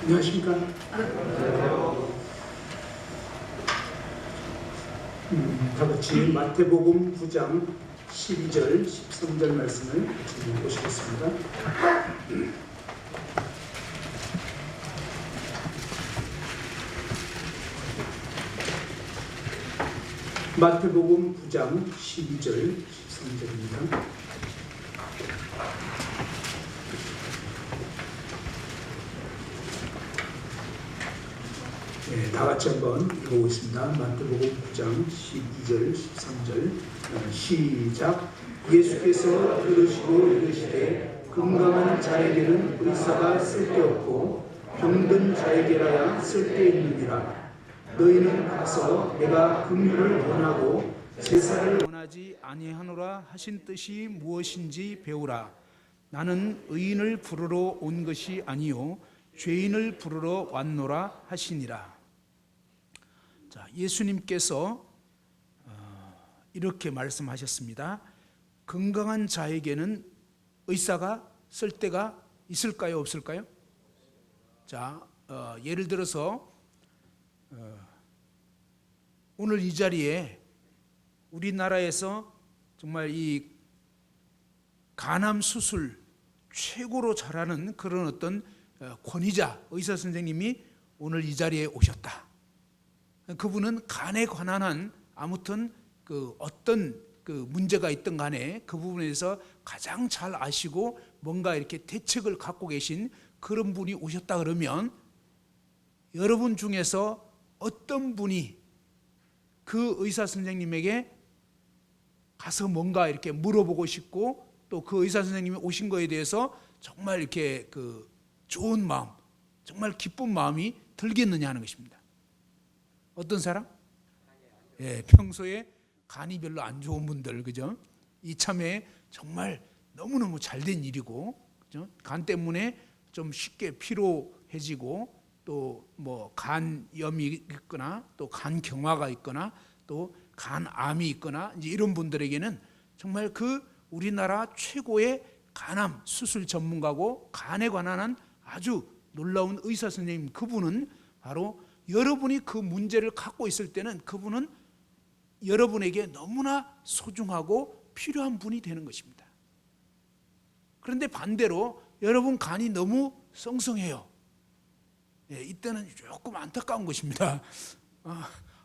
안녕하십니까? 다 같이 마태복음 9장 12절, 13절 말씀을 같이 보시겠습니다. 마태복음 9장 12절, 13절입니다. 네, 다 같이 한번 읽어보겠습니다. 마태복음 9장 12절, 13절 시작. 예수께서 들으시고 이르시되 건강한 자에게는 의사가 쓸데없고 병든 자에게라야 쓸데있느니라. 너희는 가서 내가 긍휼을 원하고 제사를 원하지 아니하노라 하신 뜻이 무엇인지 배우라. 나는 의인을 부르러 온 것이 아니요 죄인을 부르러 왔노라 하시니라. 자, 예수님께서 이렇게 말씀하셨습니다. 건강한 자에게는 의사가 쓸 데가 있을까요, 없을까요? 자, 예를 들어서 오늘 이 자리에 우리나라에서 정말 이 간암 수술 최고로 잘하는 그런 어떤 권위자 의사 선생님이 오늘 이 자리에 오셨다. 그분은 간에 관한 한 아무튼 그 어떤 그 문제가 있든 간에 그 부분에서 가장 잘 아시고 뭔가 이렇게 대책을 갖고 계신 그런 분이 오셨다 그러면 여러분 중에서 어떤 분이 그 의사 선생님에게 가서 뭔가 이렇게 물어보고 싶고 또 그 의사 선생님이 오신 거에 대해서 정말 이렇게 그 좋은 마음, 정말 기쁜 마음이 들겠느냐 하는 것입니다. 어떤 사람? 예, 평소에 간이 별로 안 좋은 분들, 그죠? 이참에 정말 너무너무 잘된 일이고, 그죠? 간 때문에 좀 쉽게 피로해지고 또 뭐 간염이 있거나 또 간경화가 있거나 또 간암이 있거나 이제 이런 분들에게는 정말 그 우리나라 최고의 간암 수술 전문가고 간에 관한 한 아주 놀라운 의사 선생님, 그분은 바로 여러분이 그 문제를 갖고 있을 때는 그분은 여러분에게 너무나 소중하고 필요한 분이 되는 것입니다. 그런데 반대로 여러분 간이 너무 성성해요. 예, 이때는 조금 안타까운 것입니다.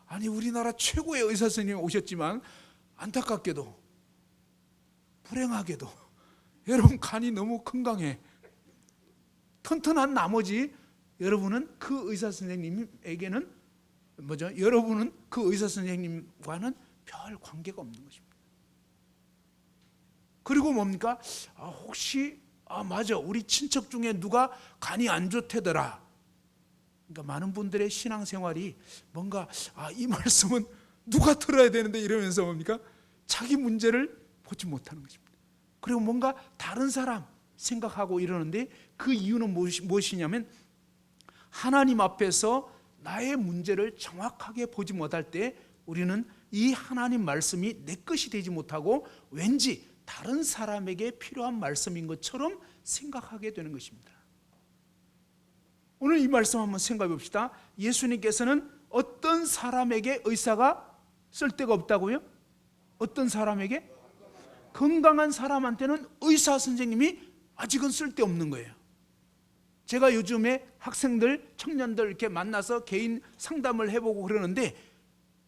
아니 우리나라 최고의 의사 선생님이 오셨지만 안타깝게도 불행하게도 여러분 간이 너무 건강해 튼튼한 나머지 여러분은 그 의사 선생님에게는 뭐죠? 여러분은 그 의사 선생님과는 별 관계가 없는 것입니다. 그리고 뭡니까? 혹시 맞아, 우리 친척 중에 누가 간이 안 좋대더라. 그러니까 많은 분들의 신앙생활이 뭔가 이 말씀은 누가 들어야 되는데 이러면서 뭡니까? 자기 문제를 보지 못하는 것입니다. 그리고 뭔가 다른 사람 생각하고 이러는데 그 이유는 무엇이냐면 하나님 앞에서 나의 문제를 정확하게 보지 못할 때 우리는 이 하나님 말씀이 내 것이 되지 못하고 왠지 다른 사람에게 필요한 말씀인 것처럼 생각하게 되는 것입니다. 오늘 이 말씀 한번 생각해 봅시다. 예수님께서는 어떤 사람에게 의사가 쓸데가 없다고요? 어떤 사람에게? 건강한 사람한테는 의사 선생님이 아직은 쓸데없는 거예요. 제가 요즘에 학생들, 청년들 이렇게 만나서 개인 상담을 해보고 그러는데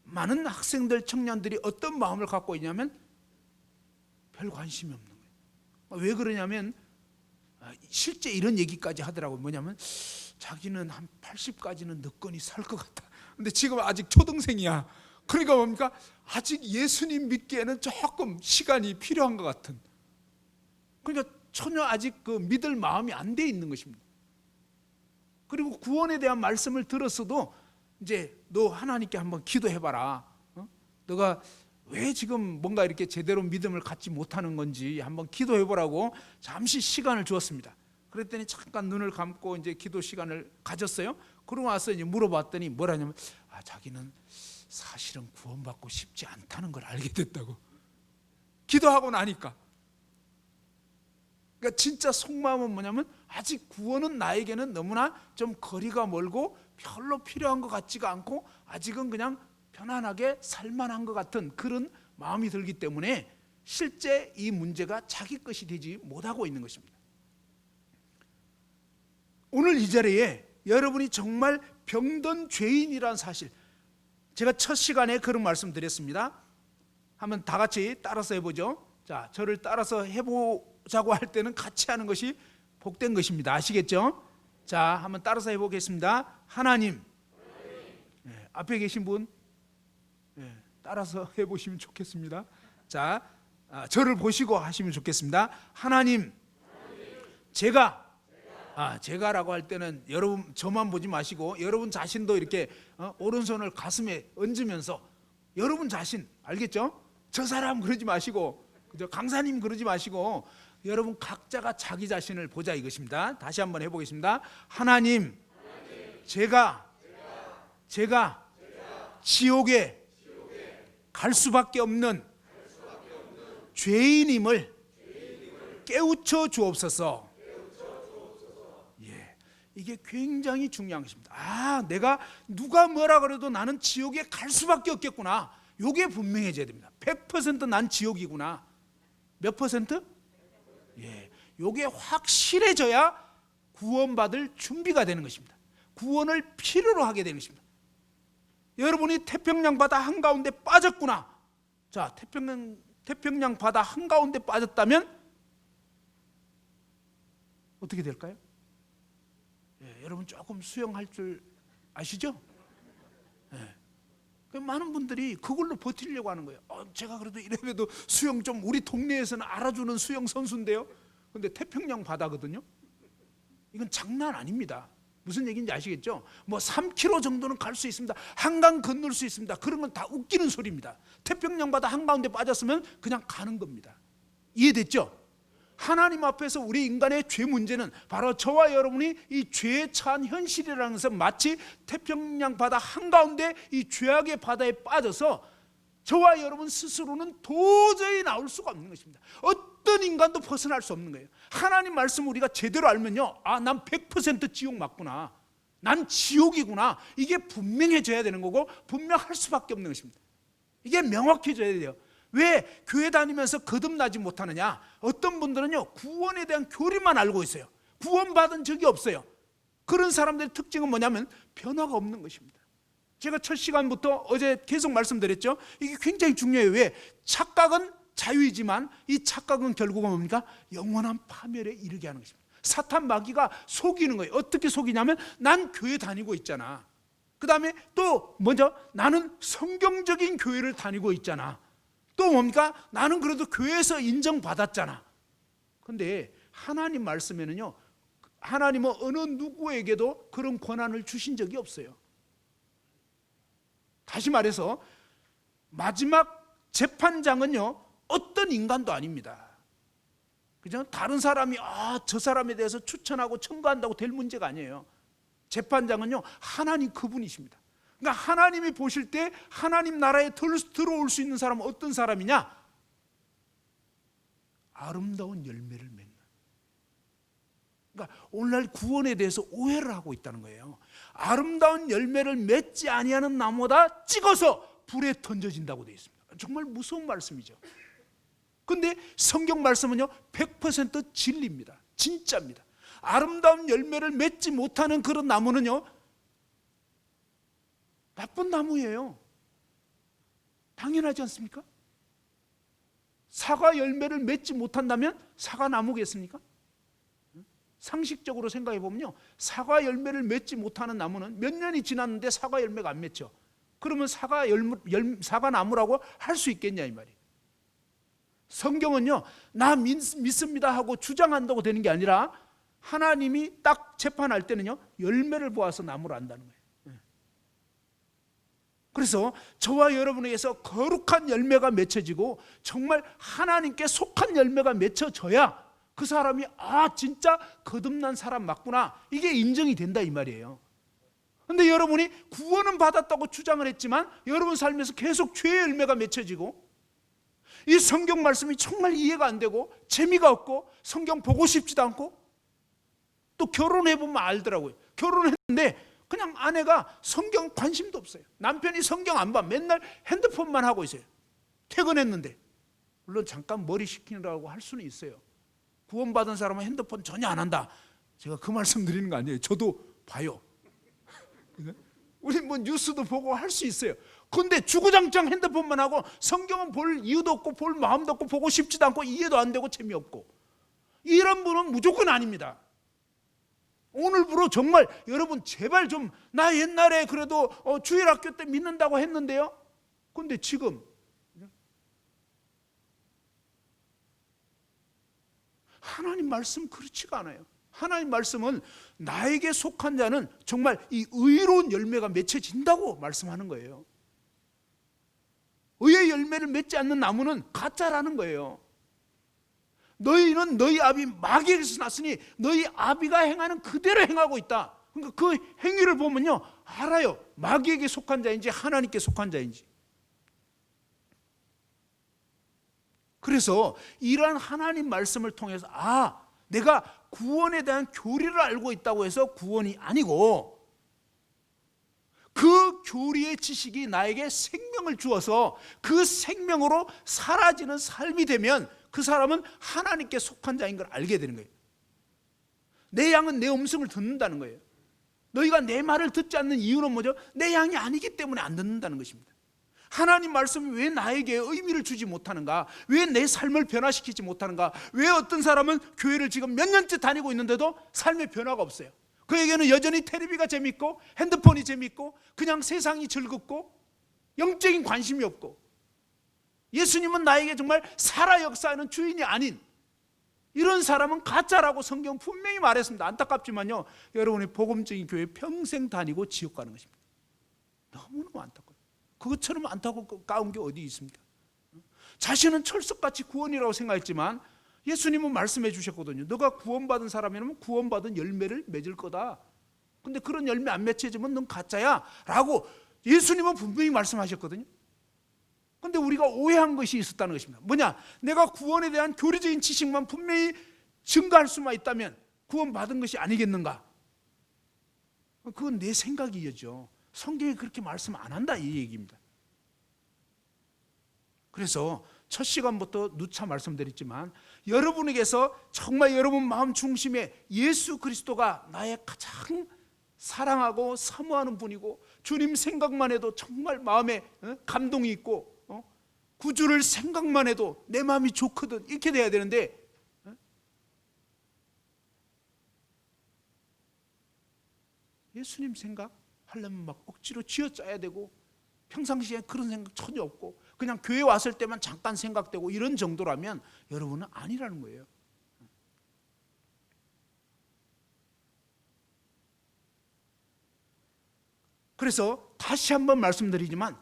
많은 학생들, 청년들이 어떤 마음을 갖고 있냐면 별 관심이 없는 거예요. 왜 그러냐면 실제 이런 얘기까지 하더라고요. 뭐냐면 자기는 한 80까지는 늦거니 살 것 같다. 근데 지금 아직 초등생이야. 그러니까 뭡니까? 아직 예수님 믿기에는 조금 시간이 필요한 것 같은. 그러니까 전혀 아직 그 믿을 마음이 안 돼 있는 것입니다. 그리고 구원에 대한 말씀을 들었어도 이제 너 하나님께 한번 기도해봐라. 너가 왜 지금 뭔가 이렇게 제대로 믿음을 갖지 못하는 건지 한번 기도해보라고 잠시 시간을 주었습니다. 그랬더니 잠깐 눈을 감고 이제 기도 시간을 가졌어요. 그러고 와서 이제 물어봤더니 뭐라냐면 자기는 사실은 구원받고 싶지 않다는 걸 알게 됐다고. 기도하고 나니까. 그러니까 진짜 속마음은 뭐냐면 아직 구원은 나에게는 너무나 좀 거리가 멀고 별로 필요한 것 같지가 않고 아직은 그냥 편안하게 살만한 것 같은 그런 마음이 들기 때문에 실제 이 문제가 자기 것이 되지 못하고 있는 것입니다. 오늘 이 자리에 여러분이 정말 병든 죄인이라는 사실, 제가 첫 시간에 그런 말씀 드렸습니다. 한번 다 같이 따라서 해보죠. 자, 저를 따라서 해보자고 할 때는 같이 하는 것이 복된 것입니다. 아시겠죠? 자, 한번 따라서 해보겠습니다. 하나님, 앞에 계신 분 따라서 해보시면 좋겠습니다. 자, 저를 보시고 하시면 좋겠습니다. 하나님, 제가라고 할 때는 여러분 저만 보지 마시고 여러분 자신도 이렇게 오른손을 가슴에 얹으면서 여러분 자신, 알겠죠? 저 사람 그러지 마시고, 그죠? 강사님 그러지 마시고 여러분 각자가 자기 자신을 보자 이것입니다. 다시 한번 해보겠습니다. 하나님, 제가 지옥에 갈 수밖에 없는 죄인임을 깨우쳐 주옵소서. 이게 굉장히 중요한 것입니다. 내가 누가 뭐라 그래도 나는 지옥에 갈 수밖에 없겠구나. 이게 분명해져야 됩니다. 100% 난 지옥이구나. 몇 퍼센트? 이게 확실해져야 구원받을 준비가 되는 것입니다. 구원을 필요로 하게 되는 것입니다. 여러분이 태평양 바다 한가운데 빠졌구나. 자, 태평양 바다 한가운데 빠졌다면 어떻게 될까요? 여러분 조금 수영할 줄 아시죠? 많은 분들이 그걸로 버티려고 하는 거예요. 제가 그래도 이래봬도 수영 좀 우리 동네에서는 알아주는 수영 선수인데요. 근데 태평양 바다거든요. 이건 장난 아닙니다. 무슨 얘기인지 아시겠죠? 뭐 3km 정도는 갈 수 있습니다. 한강 건널 수 있습니다. 그런 건 다 웃기는 소리입니다. 태평양 바다 한가운데 빠졌으면 그냥 가는 겁니다. 이해됐죠? 하나님 앞에서 우리 인간의 죄 문제는 바로 저와 여러분이 이 죄에 처한 현실이라는 것은 마치 태평양 바다 한가운데 이 죄악의 바다에 빠져서 저와 여러분 스스로는 도저히 나올 수가 없는 것입니다. 어떤 인간도 벗어날 수 없는 거예요. 하나님 말씀 우리가 제대로 알면요, 난 100% 지옥 맞구나, 난 지옥이구나, 이게 분명해져야 되는 거고 분명할 수밖에 없는 것입니다. 이게 명확해져야 돼요. 왜 교회 다니면서 거듭나지 못하느냐? 어떤 분들은요, 구원에 대한 교리만 알고 있어요. 구원받은 적이 없어요. 그런 사람들의 특징은 뭐냐면 변화가 없는 것입니다. 제가 첫 시간부터 어제 계속 말씀드렸죠. 이게 굉장히 중요해요. 왜? 착각은 자유이지만 이 착각은 결국은 뭡니까? 영원한 파멸에 이르게 하는 것입니다. 사탄 마귀가 속이는 거예요. 어떻게 속이냐면 난 교회 다니고 있잖아. 그 다음에 또 먼저 나는 성경적인 교회를 다니고 있잖아. 또 뭡니까? 나는 그래도 교회에서 인정받았잖아. 그런데 하나님 말씀에는요, 하나님은 어느 누구에게도 그런 권한을 주신 적이 없어요. 다시 말해서 마지막 재판장은요, 어떤 인간도 아닙니다. 그죠? 다른 사람이 저 사람에 대해서 추천하고 청구한다고 될 문제가 아니에요. 재판장은요, 하나님 그분이십니다. 그러니까 하나님이 보실 때 하나님 나라에 들어올 수 있는 사람은 어떤 사람이냐? 아름다운 열매를 맺는. 그러니까 오늘날 구원에 대해서 오해를 하고 있다는 거예요. 아름다운 열매를 맺지 아니하는 나무보다 찍어서 불에 던져진다고 되어 있습니다. 정말 무서운 말씀이죠. 그런데 성경 말씀은요, 100% 진리입니다. 진짜입니다. 아름다운 열매를 맺지 못하는 그런 나무는요, 나쁜 나무예요. 당연하지 않습니까? 사과 열매를 맺지 못한다면 사과 나무겠습니까? 상식적으로 생각해 보면요, 사과 열매를 맺지 못하는 나무는 몇 년이 지났는데 사과 열매가 안 맺죠. 그러면 사과 나무라고 할 수 있겠냐 이 말이에요. 성경은요, 나 믿습니다 하고 주장한다고 되는 게 아니라 하나님이 딱 재판할 때는요, 열매를 보아서 나무를 안다는 거예요. 그래서 저와 여러분에게서 거룩한 열매가 맺혀지고 정말 하나님께 속한 열매가 맺혀져야 그 사람이 진짜 거듭난 사람 맞구나, 이게 인정이 된다 이 말이에요. 그런데 여러분이 구원은 받았다고 주장을 했지만 여러분 삶에서 계속 죄의 열매가 맺혀지고 이 성경 말씀이 정말 이해가 안 되고 재미가 없고 성경 보고 싶지도 않고 또 결혼해보면 알더라고요. 결혼했는데 그냥 아내가 성경 관심도 없어요. 남편이 성경 안 봐. 맨날 핸드폰만 하고 있어요. 퇴근했는데. 물론 잠깐 머리 식히느라고 할 수는 있어요. 구원받은 사람은 핸드폰 전혀 안 한다. 제가 그 말씀 드리는 거 아니에요. 저도 봐요. 우리 뭐 뉴스도 보고 할 수 있어요. 근데 주구장창 핸드폰만 하고 성경은 볼 이유도 없고 볼 마음도 없고 보고 싶지도 않고 이해도 안 되고 재미없고, 이런 분은 무조건 아닙니다. 오늘부로 정말 여러분 제발 좀, 나 옛날에 그래도 주일학교 때 믿는다고 했는데요. 근데 지금 하나님 말씀 그렇지가 않아요. 하나님 말씀은 나에게 속한 자는 정말 이 의로운 열매가 맺혀진다고 말씀하는 거예요. 의의 열매를 맺지 않는 나무는 가짜라는 거예요. 너희는 너희 아비 마귀에게서 났으니 너희 아비가 행하는 그대로 행하고 있다. 그러니까 그 행위를 보면요 알아요. 마귀에게 속한 자인지 하나님께 속한 자인지. 그래서 이러한 하나님 말씀을 통해서 내가 구원에 대한 교리를 알고 있다고 해서 구원이 아니고, 그 교리의 지식이 나에게 생명을 주어서 그 생명으로 사라지는 삶이 되면 그 사람은 하나님께 속한 자인 걸 알게 되는 거예요. 내 양은 내 음성을 듣는다는 거예요. 너희가 내 말을 듣지 않는 이유는 뭐죠? 내 양이 아니기 때문에 안 듣는다는 것입니다. 하나님 말씀이 왜 나에게 의미를 주지 못하는가? 왜 내 삶을 변화시키지 못하는가? 왜 어떤 사람은 교회를 지금 몇 년째 다니고 있는데도 삶의 변화가 없어요? 그에게는 여전히 텔레비가 재밌고 핸드폰이 재밌고 그냥 세상이 즐겁고 영적인 관심이 없고, 예수님은 나에게 정말 살아 역사하는 주인이 아닌 이런 사람은 가짜라고 성경 분명히 말했습니다. 안타깝지만요, 여러분이 복음적인 교회 평생 다니고 지옥 가는 것입니다. 너무너무 안타까워요. 그것처럼 안타까운 게 어디 있습니까? 자신은 철석같이 구원이라고 생각했지만 예수님은 말씀해 주셨거든요. 너가 구원받은 사람이라면 구원받은 열매를 맺을 거다. 근데 그런 열매 안 맺혀지면 넌 가짜야 라고 예수님은 분명히 말씀하셨거든요. 근데 우리가 오해한 것이 있었다는 것입니다. 뭐냐? 내가 구원에 대한 교리적인 지식만 분명히 증가할 수만 있다면 구원받은 것이 아니겠는가? 그건 내 생각이죠. 성경이 그렇게 말씀 안 한다 이 얘기입니다. 그래서 첫 시간부터 누차 말씀드렸지만 여러분에게서 정말 여러분 마음 중심에 예수 그리스도가 나의 가장 사랑하고 사모하는 분이고 주님 생각만 해도 정말 마음에 감동이 있고 구주를 생각만 해도 내 마음이 좋거든, 이렇게 돼야 되는데 예수님 생각 하려면 막 억지로 쥐어짜야 되고 평상시에 그런 생각 전혀 없고 그냥 교회 왔을 때만 잠깐 생각되고 이런 정도라면 여러분은 아니라는 거예요. 그래서 다시 한번 말씀드리지만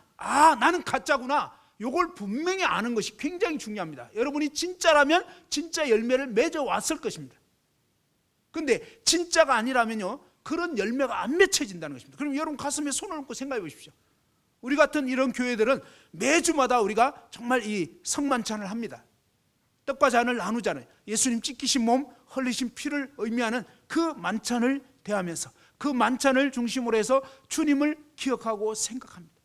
나는 가짜구나, 이걸 분명히 아는 것이 굉장히 중요합니다. 여러분이 진짜라면 진짜 열매를 맺어왔을 것입니다. 그런데 진짜가 아니라면요 그런 열매가 안 맺혀진다는 것입니다. 그럼 여러분 가슴에 손을 얹고 생각해 보십시오. 우리 같은 이런 교회들은 매주마다 우리가 정말 이 성만찬을 합니다. 떡과 잔을 나누잖아요. 예수님 찢기신 몸, 흘리신 피를 의미하는 그 만찬을 대하면서 그 만찬을 중심으로 해서 주님을 기억하고 생각합니다.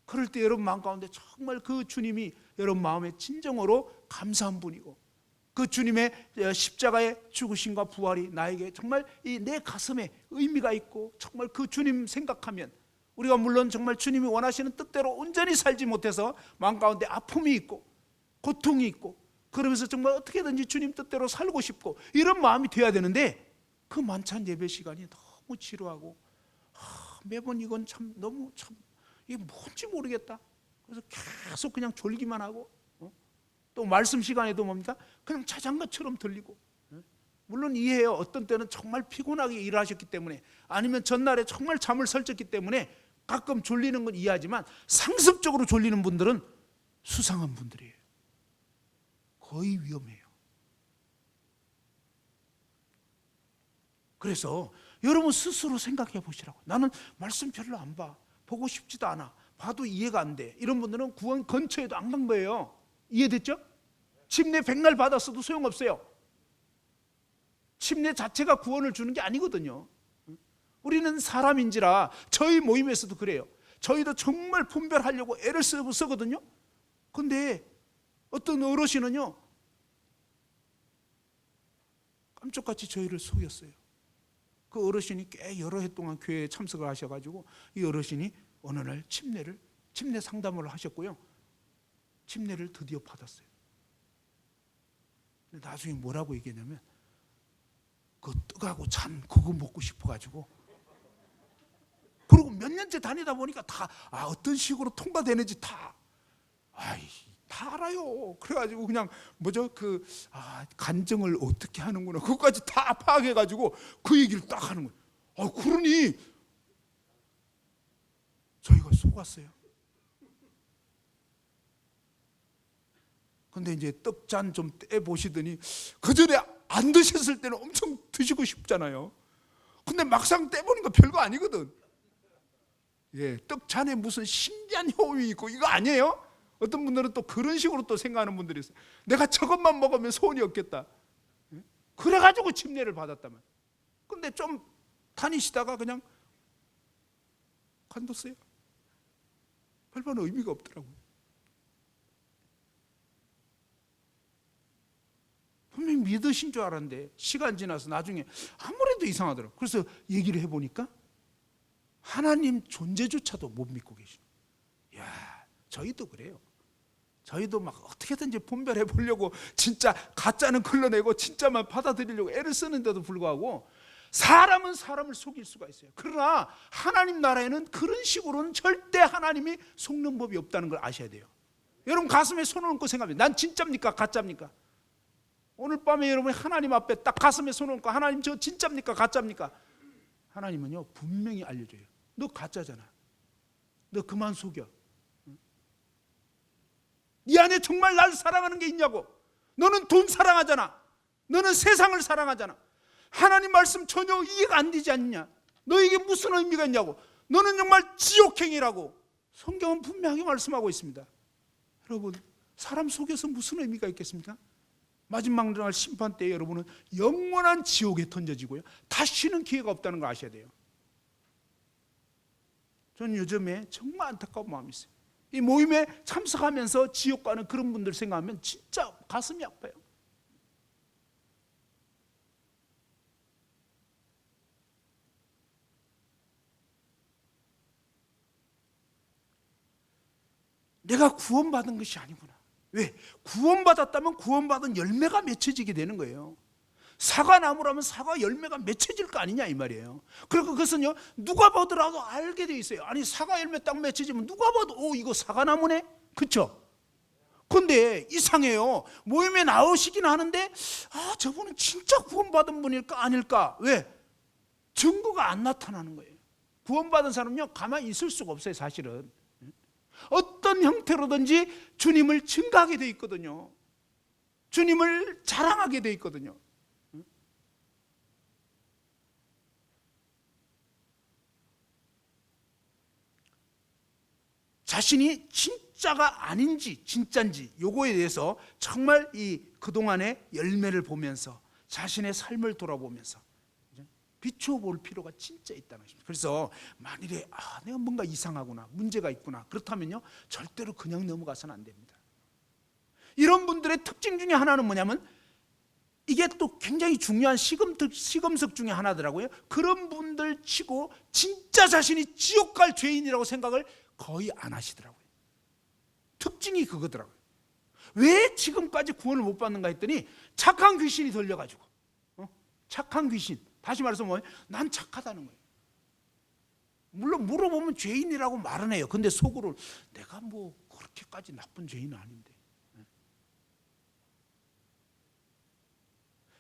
그럴 때 여러분 마음 가운데 정말 그 주님이 여러분 마음에 진정으로 감사한 분이고 그 주님의 십자가의 죽으심과 부활이 나에게 정말 이 내 가슴에 의미가 있고 정말 그 주님 생각하면 우리가 물론 정말 주님이 원하시는 뜻대로 온전히 살지 못해서 마음 가운데 아픔이 있고 고통이 있고 그러면서 정말 어떻게든지 주님 뜻대로 살고 싶고 이런 마음이 돼야 되는데 그 만찬 예배 시간이 너무 지루하고 매번 이건 참 너무 이게 뭔지 모르겠다. 그래서 계속 그냥 졸기만 하고 또 말씀 시간에도 뭡니까? 그냥 자장가처럼 들리고. 물론 이해해요. 어떤 때는 정말 피곤하게 일하셨기 때문에 아니면 전날에 정말 잠을 설쳤기 때문에 가끔 졸리는 건 이해하지만 상습적으로 졸리는 분들은 수상한 분들이에요. 거의 위험해요. 그래서 여러분 스스로 생각해 보시라고. 나는 말씀 별로 안 봐. 보고 싶지도 않아. 봐도 이해가 안 돼. 이런 분들은 구원 근처에도 안 간 거예요. 이해됐죠? 침례 100날 받았어도 소용없어요. 침례 자체가 구원을 주는 게 아니거든요. 우리는 사람인지라 저희 모임에서도 그래요. 저희도 정말 분별하려고 애를 쓰거든요. 근데 어떤 어르신은요, 깜짝같이 저희를 속였어요. 그 어르신이 꽤 여러 해 동안 교회에 참석을 하셔가지고 이 어르신이 어느 날 침례 상담을 하셨고요. 침례를 드디어 받았어요. 근데 나중에 뭐라고 얘기했냐면 그 떡하고 찬 그거 먹고 싶어가지고, 그리고 몇 년째 다니다 보니까 다 어떤 식으로 통과되는지 다 알아요. 그래가지고 그냥 간증을 어떻게 하는구나 그것까지 다 파악해가지고 그 얘기를 딱 하는 거예요. 그러니 저희가 속았어요. 근데 이제 떡잔 좀 떼보시더니 그 전에 안 드셨을 때는 엄청 드시고 싶잖아요. 근데 막상 떼보니까 별거 아니거든. 떡잔에 무슨 신비한 효험이 있고 이거 아니에요? 어떤 분들은 또 그런 식으로 또 생각하는 분들이 있어요. 내가 저것만 먹으면 소원이 없겠다. 그래가지고 침례를 받았다면. 근데 좀 다니시다가 그냥 관뒀어요. 별반 의미가 없더라고요. 분명히 믿으신 줄 알았는데 시간 지나서 나중에 아무래도 이상하더라고요. 그래서 얘기를 해보니까 하나님 존재조차도 못 믿고 계시는 거예요. 저희도 그래요. 저희도 막 어떻게든지 분별해 보려고 진짜 가짜는 걸러내고 진짜만 받아들이려고 애를 쓰는데도 불구하고 사람은 사람을 속일 수가 있어요. 그러나 하나님 나라에는 그런 식으로는 절대 하나님이 속는 법이 없다는 걸 아셔야 돼요. 여러분 가슴에 손을 얹고 생각해요. 난 진짜입니까 가짜입니까? 오늘 밤에 여러분이 하나님 앞에 딱 가슴에 손을 얹고 하나님 저 진짜입니까 가짜입니까? 하나님은요 분명히 알려줘요. 너 가짜잖아. 너 그만 속여. 네 안에 정말 날 사랑하는 게 있냐고. 너는 돈 사랑하잖아. 너는 세상을 사랑하잖아. 하나님 말씀 전혀 이해가 안 되지 않냐. 너에게 무슨 의미가 있냐고. 너는 정말 지옥행이라고 성경은 분명히 말씀하고 있습니다. 여러분 사람 속여서 무슨 의미가 있겠습니까? 마지막 날 심판 때 여러분은 영원한 지옥에 던져지고요 다시는 기회가 없다는 걸 아셔야 돼요. 저는 요즘에 정말 안타까운 마음이 있어요. 이 모임에 참석하면서 지옥 가는 그런 분들 생각하면 진짜 가슴이 아파요. 내가 구원받은 것이 아니구나. 왜? 구원받았다면 구원받은 열매가 맺혀지게 되는 거예요. 사과나무라면 사과 열매가 맺혀질 거 아니냐 이 말이에요. 그리고 그것은요 누가 보더라도 알게 돼 있어요. 아니 사과 열매 딱 맺혀지면 누가 봐도 이거 사과나무네? 그렇죠? 근데 이상해요. 모임에 나오시긴 하는데 저분은 진짜 구원받은 분일까 아닐까? 왜? 증거가 안 나타나는 거예요. 구원받은 사람은요 가만히 있을 수가 없어요. 사실은 어떤 형태로든지 주님을 증거하게 돼 있거든요. 주님을 자랑하게 돼 있거든요. 자신이 진짜가 아닌지 진짜인지 요거에 대해서 정말 이 그동안의 열매를 보면서 자신의 삶을 돌아보면서 비추어 볼 필요가 진짜 있다는 것입니다. 그래서 만일에 내가 뭔가 이상하구나 문제가 있구나 그렇다면요 절대로 그냥 넘어가서는 안 됩니다. 이런 분들의 특징 중에 하나는 뭐냐면 이게 또 굉장히 중요한 시금석 중에 하나더라고요. 그런 분들 치고 진짜 자신이 지옥 갈 죄인이라고 생각을 거의 안 하시더라고요. 특징이 그거더라고요. 왜 지금까지 구원을 못 받는가 했더니 착한 귀신이 들려가지고 착한 귀신 다시 말해서 뭐예요? 난 착하다는 거예요. 물론 물어보면 죄인이라고 말은 해요. 근데 속으로 내가 뭐 그렇게까지 나쁜 죄인은 아닌데.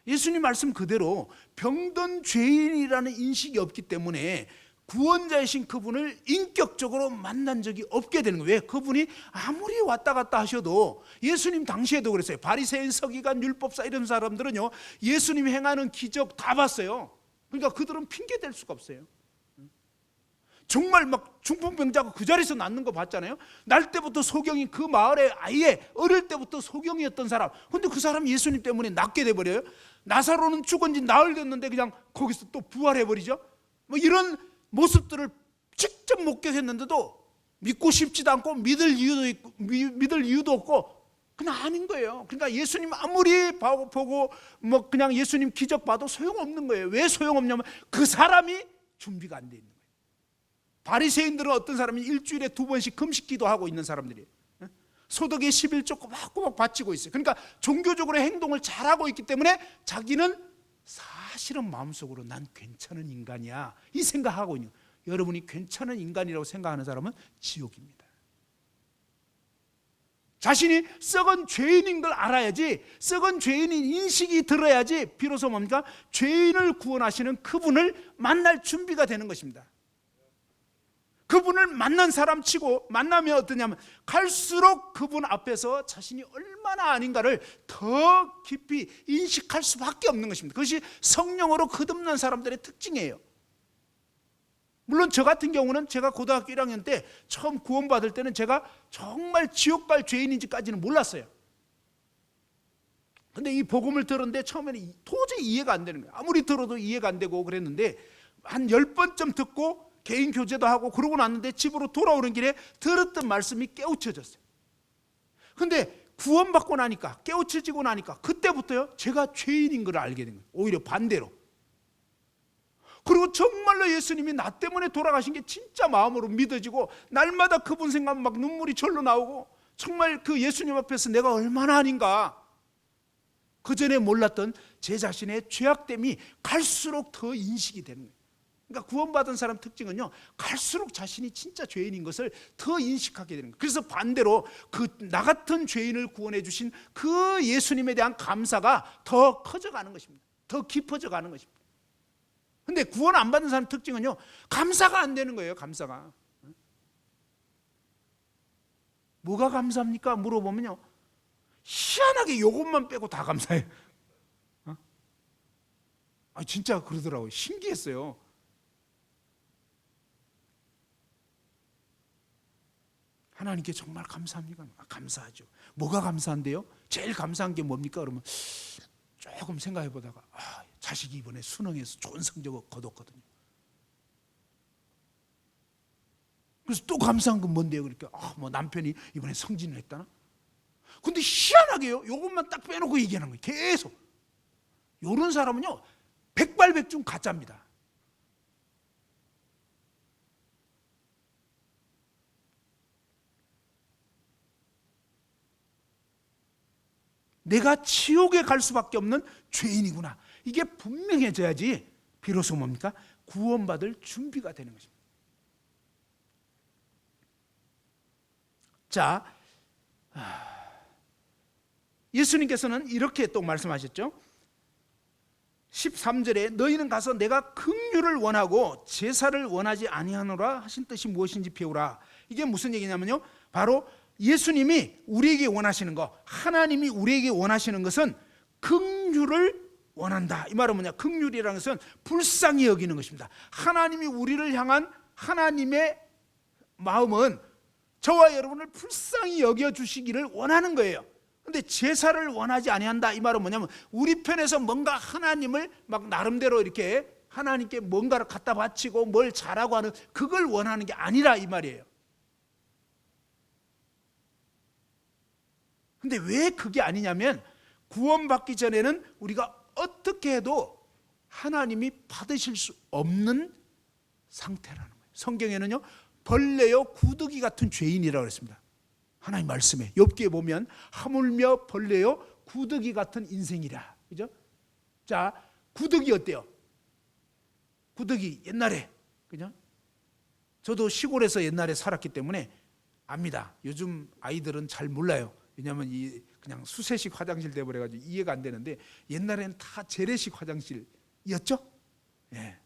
예수님 말씀 그대로 병든 죄인이라는 인식이 없기 때문에 구원자이신 그분을 인격적으로 만난 적이 없게 되는 거예요. 왜? 그분이 아무리 왔다 갔다 하셔도 예수님 당시에도 그랬어요. 바리새인, 서기관, 율법사 이런 사람들은요 예수님이 행하는 기적 다 봤어요. 그러니까 그들은 핑계 댈 수가 없어요. 정말 막 중풍병자가 그 자리에서 낫는 거 봤잖아요. 날 때부터 소경이 그 마을에 아예 어릴 때부터 소경이었던 사람. 근데 그 사람이 예수님 때문에 낫게 돼버려요. 나사로는 죽은 지 나흘 됐는데 그냥 거기서 또 부활해버리죠. 뭐 이런 모습들을 직접 목격했는데도 믿고 싶지도 않고 믿을 이유도 없고 그냥 아닌 거예요. 그러니까 예수님 아무리 보고 뭐 그냥 예수님 기적 봐도 소용없는 거예요. 왜 소용없냐면 그 사람이 준비가 안 돼 있는 거예요. 바리새인들은 어떤 사람이 일주일에 2번씩 금식 기도하고 있는 사람들이에요. 소득의 11조 꼬박꼬박 바치고 있어요. 그러니까 종교적으로 행동을 잘하고 있기 때문에 자기는 사실은 마음속으로 난 괜찮은 인간이야 이 생각하고 있는 거예요. 여러분이 괜찮은 인간이라고 생각하는 사람은 지옥입니다. 자신이 썩은 죄인인 걸 알아야지, 썩은 죄인인 인식이 들어야지 비로소 뭡니까? 죄인을 구원하시는 그분을 만날 준비가 되는 것입니다. 그분을 만난 사람 치고 만나면 어떠냐면 갈수록 그분 앞에서 자신이 얼마나 아닌가를 더 깊이 인식할 수밖에 없는 것입니다. 그것이 성령으로 거듭난 사람들의 특징이에요. 물론 저 같은 경우는 제가 고등학교 1학년 때 처음 구원받을 때는 제가 정말 지옥 갈 죄인인지까지는 몰랐어요. 근데 이 복음을 들었는데 처음에는 도저히 이해가 안 되는 거예요. 아무리 들어도 이해가 안 되고 그랬는데 한 10번쯤 듣고 개인 교제도 하고 그러고 났는데 집으로 돌아오는 길에 들었던 말씀이 깨우쳐졌어요. 근데 구원받고 나니까, 깨우쳐지고 나니까 그때부터요 제가 죄인인 걸 알게 된 거예요. 오히려 반대로. 그리고 정말로 예수님이 나 때문에 돌아가신 게 진짜 마음으로 믿어지고 날마다 그분 생각하면 막 눈물이 절로 나오고 정말 그 예수님 앞에서 내가 얼마나 아닌가, 그전에 몰랐던 제 자신의 죄악됨이 갈수록 더 인식이 되는 거예요. 그러니까 구원받은 사람 특징은요, 갈수록 자신이 진짜 죄인인 것을 더 인식하게 되는 거예요. 그래서 반대로 그 나 같은 죄인을 구원해 주신 그 예수님에 대한 감사가 더 커져가는 것입니다. 더 깊어져 가는 것입니다. 근데 구원 안 받은 사람 특징은요, 감사가 안 되는 거예요. 감사가. 뭐가 감사합니까? 물어보면요, 희한하게 요것만 빼고 다 감사해요. 진짜 그러더라고요. 신기했어요. 하나님께 정말 감사합니까? 감사하죠. 뭐가 감사한데요? 제일 감사한 게 뭡니까? 그러면 조금 생각해 보다가 자식이 이번에 수능에서 좋은 성적을 거뒀거든요. 그래서 또 감사한 건 뭔데요? 그러니까 뭐 남편이 이번에 승진을 했다나? 근데 희한하게요, 요것만 딱 빼놓고 얘기하는 거예요. 계속. 요런 사람은요 백발백중 가짜입니다. 내가 지옥에 갈 수밖에 없는 죄인이구나, 이게 분명해져야지 비로소 뭡니까? 구원받을 준비가 되는 것입니다. 자, 예수님께서는 이렇게 또 말씀하셨죠. 13절에 너희는 가서 내가 긍휼을 원하고 제사를 원하지 아니하노라 하신 뜻이 무엇인지 배우라. 이게 무슨 얘기냐면요, 바로 예수님이 우리에게 원하시는 거, 하나님이 우리에게 원하시는 것은 긍휼을 원한다. 이 말은 뭐냐? 긍휼이라는 것은 불쌍히 여기는 것입니다. 하나님이 우리를 향한 하나님의 마음은 저와 여러분을 불쌍히 여겨주시기를 원하는 거예요. 근데 제사를 원하지 아니한다. 이 말은 뭐냐면 우리 편에서 뭔가 하나님을 막 나름대로 이렇게 하나님께 뭔가를 갖다 바치고 뭘 잘하고 하는 그걸 원하는 게 아니라 이 말이에요. 근데 왜 그게 아니냐면 구원받기 전에는 우리가 어떻게 해도 하나님이 받으실 수 없는 상태라는 거예요. 성경에는요 벌레요 구더기 같은 죄인이라고 했습니다. 하나님 말씀에 욥기에 보면 하물며 벌레요 구더기 같은 인생이라. 그죠? 자, 구더기 어때요? 구더기 옛날에, 그죠? 저도 시골에서 옛날에 살았기 때문에 압니다. 요즘 아이들은 잘 몰라요. 왜냐하면 그냥 수세식 화장실 돼버려가지고 이해가 안 되는데 옛날에는 다 재래식 화장실이었죠. 예.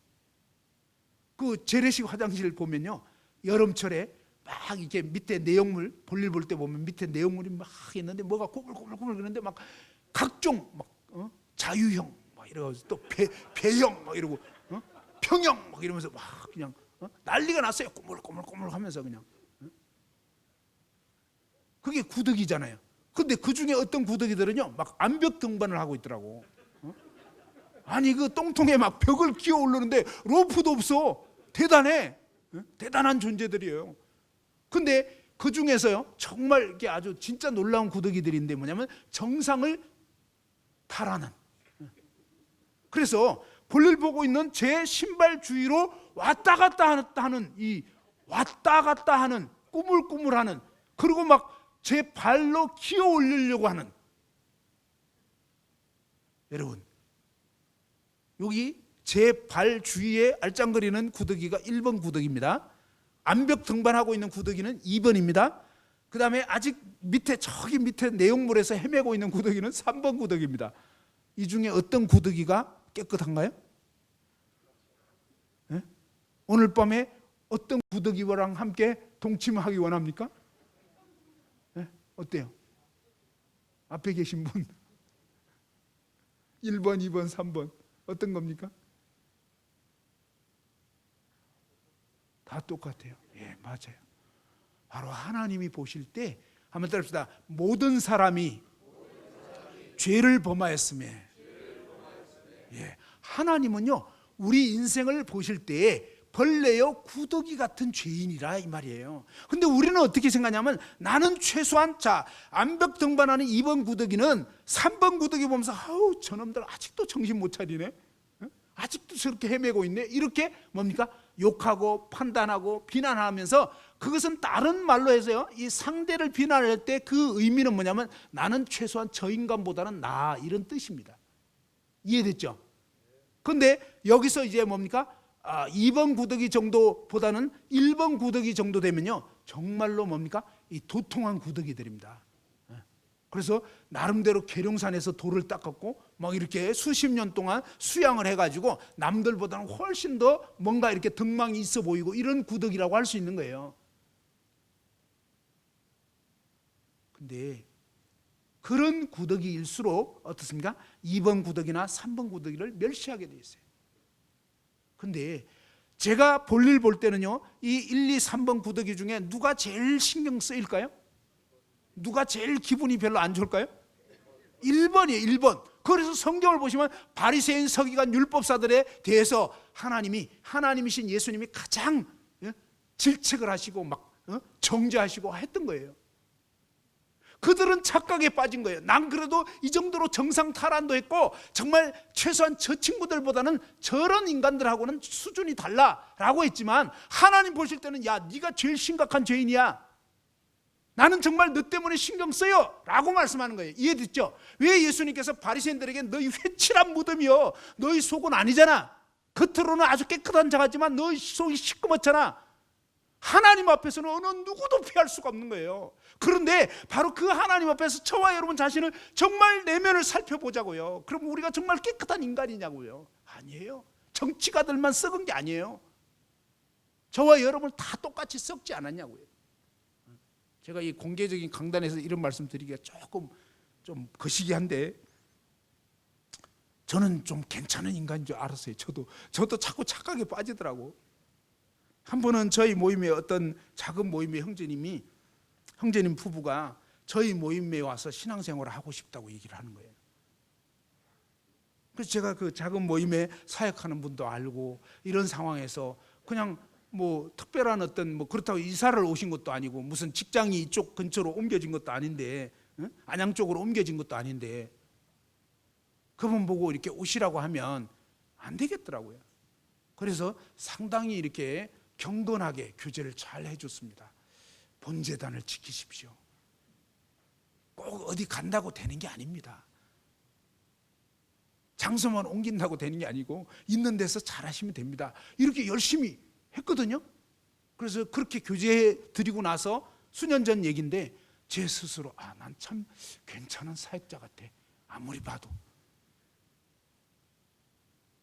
그 재래식 화장실 보면요, 여름철에 막 이렇게 밑에 내용물 볼일 볼 때 보면 밑에 내용물이 막 있는데 뭐가 꼬불꼬불꼬불 그러는데 막 각종 막 자유형 막 이러면서 또 배형 막 이러고 평형 막 이러면서 막 그냥 난리가 났어요. 꼬물꼬물꼬물 하면서 그냥. 그게 구더기잖아요. 근데 그 중에 어떤 구더기들은요 막 암벽 등반을 하고 있더라고. 아니 그 똥통에 막 벽을 기어 오르는데 로프도 없어. 대단해. 대단한 존재들이에요. 근데 그 중에서요 정말 이게 아주 진짜 놀라운 구더기들인데 뭐냐면 정상을 탈하는. 그래서 볼일 보고 있는 제 신발 주위로 왔다 갔다 하는 이 왔다 갔다 하는 꾸물꾸물하는, 그리고 막 제 발로 기어 올리려고 하는. 여러분 여기 제 발 주위에 알짱거리는 구더기가 1번 구더기입니다. 암벽 등반하고 있는 구더기는 2번입니다. 그 다음에 아직 밑에 저기 밑에 내용물에서 헤매고 있는 구더기는 3번 구더기입니다. 이 중에 어떤 구더기가 깨끗한가요? 네? 오늘 밤에 어떤 구더기랑 함께 동침하기 원합니까? 네? 어때요? 앞에 계신 분 1번, 2번, 3번 어떤 겁니까? 다 똑같아요. 예, 맞아요. 바로 하나님이 보실 때 한번 따라합시다. 모든 사람이 죄를 범하였음에. 예, 하나님은요 우리 인생을 보실 때 벌레요 구더기 같은 죄인이라 이 말이에요. 근데 우리는 어떻게 생각하냐면 나는 최소한 자 암벽 등반하는 2번 구더기는 3번 구더기 보면서 아우 저놈들 아직도 정신 못 차리네, 아직도 저렇게 헤매고 있네, 이렇게 뭡니까 욕하고 판단하고 비난하면서, 그것은 다른 말로 해서요 이 상대를 비난할 때 그 의미는 뭐냐면 나는 최소한 저 인간보다는 나아, 이런 뜻입니다. 이해됐죠? 근데 여기서 이제 뭡니까 2번 구더기 정도보다는 1번 구더기 정도 되면요 정말로 뭡니까 이 도통한 구더기들입니다. 그래서 나름대로 계룡산에서 돌을 닦았고 막 이렇게 수십 년 동안 수양을 해가지고 남들보다는 훨씬 더 뭔가 이렇게 덕망이 있어 보이고 이런 구더기라고 할 수 있는 거예요. 근데 그런 구더기일수록 어떻습니까? 2번 구더기나 3번 구더기를 멸시하게 돼 있어요. 근데 제가 볼일 볼 때는요 이 1, 2, 3번 구더기 중에 누가 제일 신경 쓰일까요? 누가 제일 기분이 별로 안 좋을까요? 1번이에요. 1번. 그래서 성경을 보시면 바리새인 서기관 율법사들에 대해서 하나님이신 예수님이 가장 질책을 하시고 막 정죄하시고 했던 거예요. 그들은 착각에 빠진 거예요. 난 그래도 이 정도로 정상 탈환도 했고 정말 최소한 저 친구들보다는 저런 인간들하고는 수준이 달라라고 했지만 하나님 보실 때는 야 네가 제일 심각한 죄인이야, 나는 정말 너 때문에 신경 써요 라고 말씀하는 거예요. 이해됐죠? 왜 예수님께서 바리새인들에게 너희 회칠한 무덤이요 너희 속은 아니잖아, 겉으로는 아주 깨끗한 자 같지만 너희 속이 시꺼멓잖아. 하나님 앞에서는 어느 누구도 피할 수가 없는 거예요. 그런데 바로 그 하나님 앞에서 저와 여러분 자신을 정말 내면을 살펴보자고요. 그럼 우리가 정말 깨끗한 인간이냐고요? 아니에요. 정치가들만 썩은 게 아니에요. 저와 여러분 다 똑같이 썩지 않았냐고요. 제가 이 공개적인 강단에서 이런 말씀 드리기가 조금 좀 거시기한데 저는 좀 괜찮은 인간인 줄 알았어요. 저도 자꾸 착각에 빠지더라고. 한 번은 저희 모임에 어떤 작은 모임의 형제님 부부가 저희 모임에 와서 신앙생활을 하고 싶다고 얘기를 하는 거예요. 그래서 제가 그 작은 모임에 사역하는 분도 알고 이런 상황에서 그냥 뭐 특별한 어떤 뭐 그렇다고 이사를 오신 것도 아니고 무슨 직장이 이쪽 근처로 옮겨진 것도 아닌데 안양 쪽으로 옮겨진 것도 아닌데 그분 보고 이렇게 오시라고 하면 안 되겠더라고요. 그래서 상당히 이렇게 경건하게 교제를 잘 해줬습니다. 본제단을 지키십시오. 꼭 어디 간다고 되는 게 아닙니다. 장소만 옮긴다고 되는 게 아니고 있는 데서 잘 하시면 됩니다. 이렇게 열심히 했거든요. 그래서 그렇게 교제해 드리고 나서 수년 전 얘기인데 제 스스로 난 참 괜찮은 사역자 같아 아무리 봐도.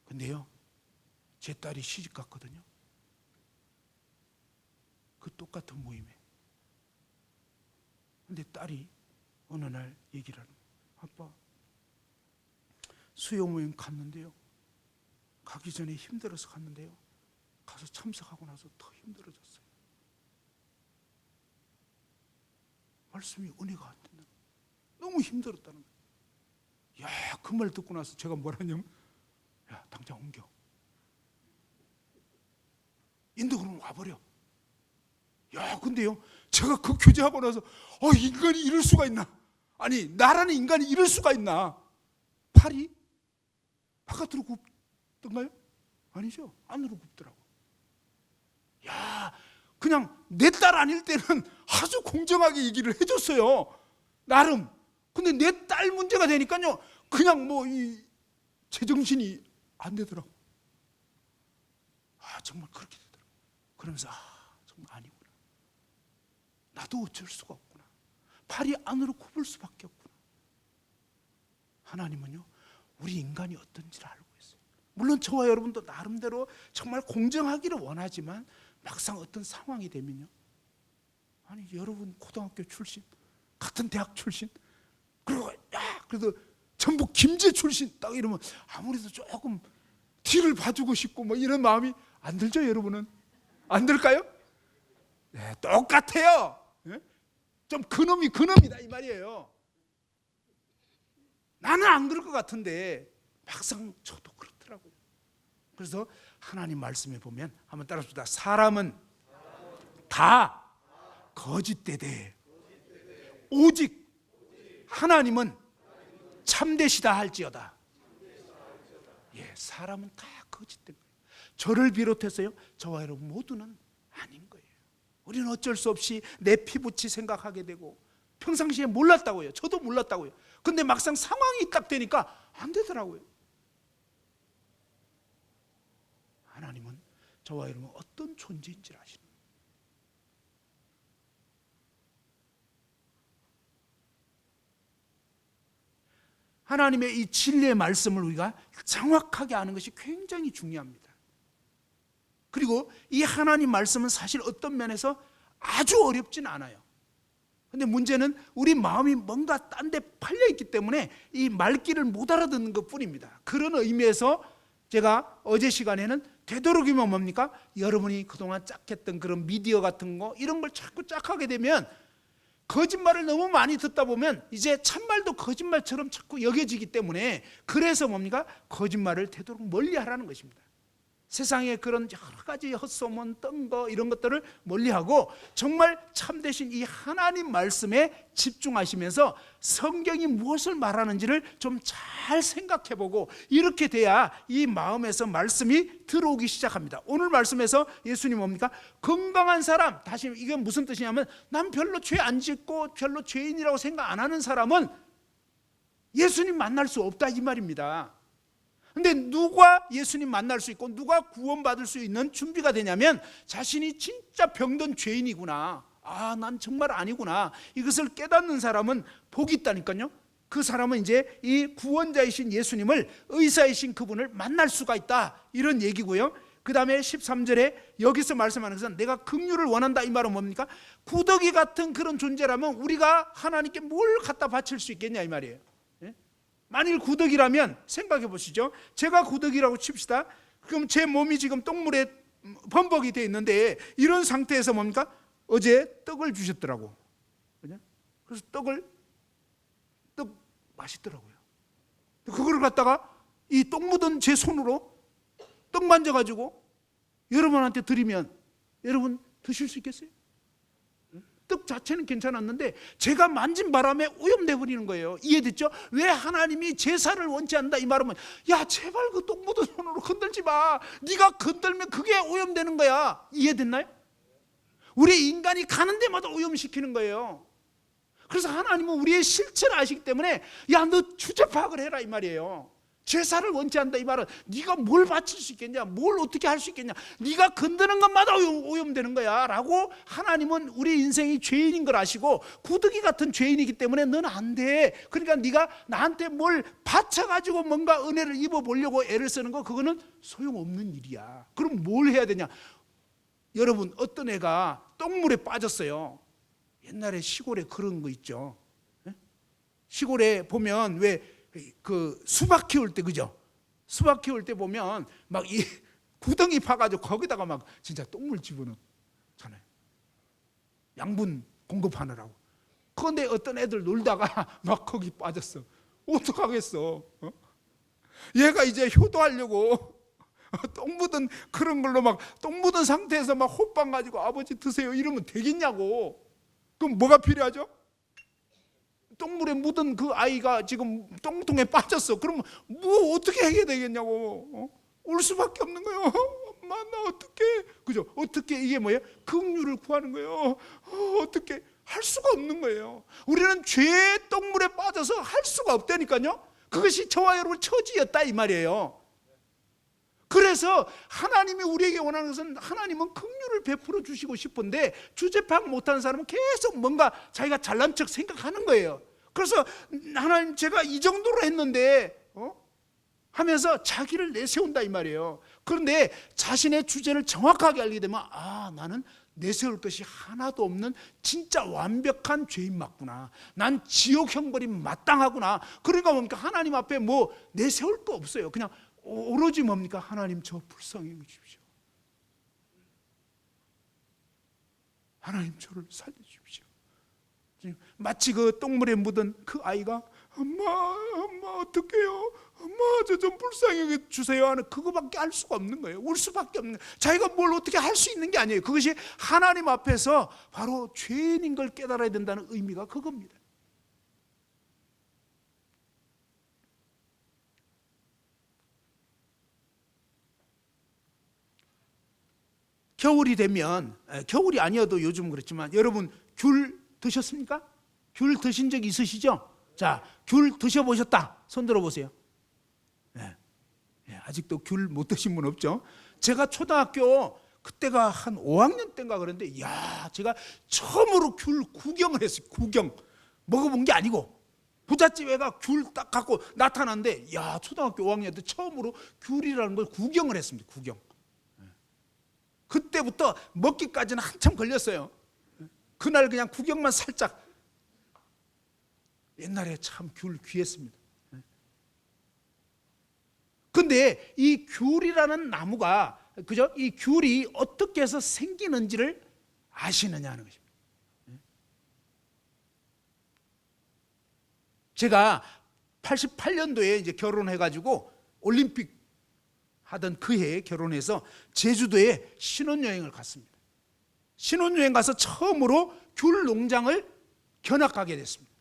근데요 제 딸이 시집 갔거든요. 그 똑같은 모임에. 근데 딸이 어느 날 얘기를 하는 거예요. 아빠 수요 모임 갔는데요 가기 전에 힘들어서 갔는데요 가서 참석하고 나서 더 힘들어졌어요. 말씀이 은혜가 안 된다. 너무 힘들었다는 거예요. 야, 그 말 듣고 나서 제가 뭐라냐면 야, 당장 옮겨. 인도그룹 와버려. 야, 근데요, 제가 그 교제하고 나서 인간이 이럴 수가 있나? 아니, 나라는 인간이 이럴 수가 있나? 팔이 바깥으로 굽던가요? 아니죠. 안으로 굽더라고. 야, 그냥 내 딸 아닐 때는 아주 공정하게 얘기를 해줬어요. 나름. 근데 내 딸 문제가 되니까요, 그냥 이 제정신이 안 되더라고. 정말 그렇게 되더라고. 그러면서 정말 아니구나. 나도 어쩔 수가 없구나. 팔이 안으로 굽을 수밖에 없구나. 하나님은요, 우리 인간이 어떤지를 알고 있어요. 물론 저와 여러분도 나름대로 정말 공정하기를 원하지만 막상 어떤 상황이 되면요, 아니, 여러분 고등학교 출신, 같은 대학 출신, 그리고 그래도 전북 김제 출신 딱 이러면 아무래도 조금 뒤를 봐주고 싶고 이런 마음이 안 들죠, 여러분은? 안 들까요? 네, 똑같아요. 네? 좀 그놈이 그놈이다 이 말이에요. 나는 안 그럴 것 같은데 막상 저도 그렇더라고요. 그래서 하나님 말씀에 보면 한번 따라합시다. 사람은 다 거짓되되 오직 하나님은 참되시다 할지어다. 예, 사람은 다 거짓된 거예요. 저를 비롯해서요, 저와 여러분 모두는 아닌 거예요. 우리는 어쩔 수 없이 내 피부치 생각하게 되고, 평상시에 몰랐다고요. 저도 몰랐다고요. 근데 막상 상황이 딱 되니까 안 되더라고요. 하나님은 저와 여러분 어떤 존재인지를 아시는 거예요. 하나님의 이 진리의 말씀을 우리가 정확하게 아는 것이 굉장히 중요합니다. 그리고 이 하나님 말씀은 사실 어떤 면에서 아주 어렵진 않아요. 근데 문제는 우리 마음이 뭔가 딴 데 팔려 있기 때문에 이 말귀를 못 알아듣는 것 뿐입니다. 그런 의미에서 제가 어제 시간에는 되도록이면 뭡니까? 여러분이 그동안 짝했던 그런 미디어 같은 거, 이런 걸 자꾸 짝하게 되면 거짓말을 너무 많이 듣다 보면 이제 참말도 거짓말처럼 자꾸 여겨지기 때문에, 그래서 뭡니까? 거짓말을 되도록 멀리 하라는 것입니다. 세상에 그런 여러 가지 헛소문, 뜬 거, 이런 것들을 멀리하고 정말 참되신 이 하나님 말씀에 집중하시면서 성경이 무엇을 말하는지를 좀 잘 생각해보고, 이렇게 돼야 이 마음에서 말씀이 들어오기 시작합니다. 오늘 말씀에서 예수님 뭡니까? 건강한 사람, 다시 이게 무슨 뜻이냐면, 난 별로 죄 안 짓고 별로 죄인이라고 생각 안 하는 사람은 예수님 만날 수 없다 이 말입니다. 근데 누가 예수님 만날 수 있고 누가 구원받을 수 있는 준비가 되냐면, 자신이 진짜 병든 죄인이구나, 난 정말 아니구나, 이것을 깨닫는 사람은 복이 있다니까요. 그 사람은 이제 이 구원자이신 예수님을, 의사이신 그분을 만날 수가 있다, 이런 얘기고요. 그 다음에 13절에 여기서 말씀하는 것은 내가 긍휼을 원한다 이 말은 뭡니까? 구더기 같은 그런 존재라면 우리가 하나님께 뭘 갖다 바칠 수 있겠냐 이 말이에요. 만일 구더기라면 생각해 보시죠. 제가 구더기라고 칩시다. 그럼 제 몸이 지금 똥물에 범벅이 되어 있는데, 이런 상태에서 뭡니까? 어제 떡을 주셨더라고. 그래서 떡 맛있더라고요. 그걸 갖다가 이 똥 묻은 제 손으로 떡 만져가지고 여러분한테 드리면 여러분 드실 수 있겠어요? 떡 자체는 괜찮았는데 제가 만진 바람에 오염돼 버리는 거예요. 이해됐죠? 왜 하나님이 제사를 원치 않는다 이 말은, 야 제발 그 똥 묻은 손으로 건들지 마, 네가 건들면 그게 오염되는 거야. 이해됐나요? 우리 인간이 가는 데마다 오염시키는 거예요. 그래서 하나님은 우리의 실체를 아시기 때문에 야 너 주제 파악을 해라 이 말이에요. 제사를 원치 않는다 이 말은 네가 뭘 바칠 수 있겠냐, 뭘 어떻게 할 수 있겠냐, 네가 건드는 것마다 오염되는 거야 라고, 하나님은 우리 인생이 죄인인 걸 아시고 구더기 같은 죄인이기 때문에 넌 안 돼. 그러니까 네가 나한테 뭘 바쳐가지고 뭔가 은혜를 입어보려고 애를 쓰는 거, 그거는 소용없는 일이야. 그럼 뭘 해야 되냐? 여러분, 어떤 애가 똥물에 빠졌어요. 옛날에 시골에 그런 거 있죠. 시골에 보면 왜 그 수박 키울 때, 그죠? 수박 키울 때 보면 막 이 구덩이 파가지고 거기다가 막 진짜 똥물 집어넣잖아요. 양분 공급하느라고. 그런데 어떤 애들 놀다가 막 거기 빠졌어. 어떡하겠어? 얘가 이제 효도하려고 똥 묻은 그런 걸로 막 똥 묻은 상태에서 막 호빵 가지고 아버지 드세요 이러면 되겠냐고. 그럼 뭐가 필요하죠? 똥물에 묻은 그 아이가 지금 똥통에 빠졌어. 그러면 뭐 어떻게 해야 되겠냐고. 울 수밖에 없는 거예요. 엄마 나 어떻게, 그죠? 어떻게, 이게 뭐예요? 긍휼을 구하는 거예요. 어떻게 할 수가 없는 거예요. 우리는 죄의 똥물에 빠져서 할 수가 없다니까요. 그것이 저와 여러분 처지였다 이 말이에요. 그래서 하나님이 우리에게 원하는 것은, 하나님은 긍휼을 베풀어 주시고 싶은데 주제 파악 못하는 사람은 계속 뭔가 자기가 잘난 척 생각하는 거예요. 그래서 하나님 제가 이 정도로 했는데 하면서 자기를 내세운다 이 말이에요. 그런데 자신의 주제를 정확하게 알게 되면, 아, 나는 내세울 것이 하나도 없는 진짜 완벽한 죄인 맞구나. 난 지옥 형벌이 마땅하구나. 그러니까 뭡니까? 하나님 앞에 뭐 내세울 거 없어요. 그냥 오로지 뭡니까? 하나님 저 불쌍히 여기십시오. 하나님 저를 살려주십시오. 마치 그 똥물에 묻은 그 아이가 엄마 어떡해요? 엄마 저 좀 불쌍히 여겨주세요 하는 그거밖에 할 수가 없는 거예요. 울 수밖에 없는 거예요. 자기가 뭘 어떻게 할 수 있는 게 아니에요. 그것이 하나님 앞에서 바로 죄인인 걸 깨달아야 된다는 의미가 그겁니다. 겨울이 되면, 겨울이 아니어도 요즘 그렇지만 여러분 귤 드셨습니까? 귤 드신 적 있으시죠? 자, 귤 드셔보셨다 손 들어보세요. 네. 아직도 귤 못 드신 분 없죠? 제가 초등학교 그때가 한 5학년 때인가 그런데, 야, 제가 처음으로 귤 구경을 했어요. 구경. 먹어본 게 아니고 부잣집에 가 귤 딱 갖고 나타났는데, 야, 초등학교 5학년 때 처음으로 귤이라는 걸 구경을 했습니다. 구경. 그때부터 먹기까지는 한참 걸렸어요. 그날 그냥 구경만 살짝. 옛날에 참 귤 귀했습니다. 근데 이 귤이라는 나무가, 그죠? 이 귤이 어떻게 해서 생기는지를 아시느냐 하는 것입니다. 제가 88년도에 이제 결혼해가지고 올림픽 하던 그 해에 결혼해서 제주도에 신혼여행을 갔습니다. 신혼여행 가서 처음으로 귤 농장을 견학하게 됐습니다.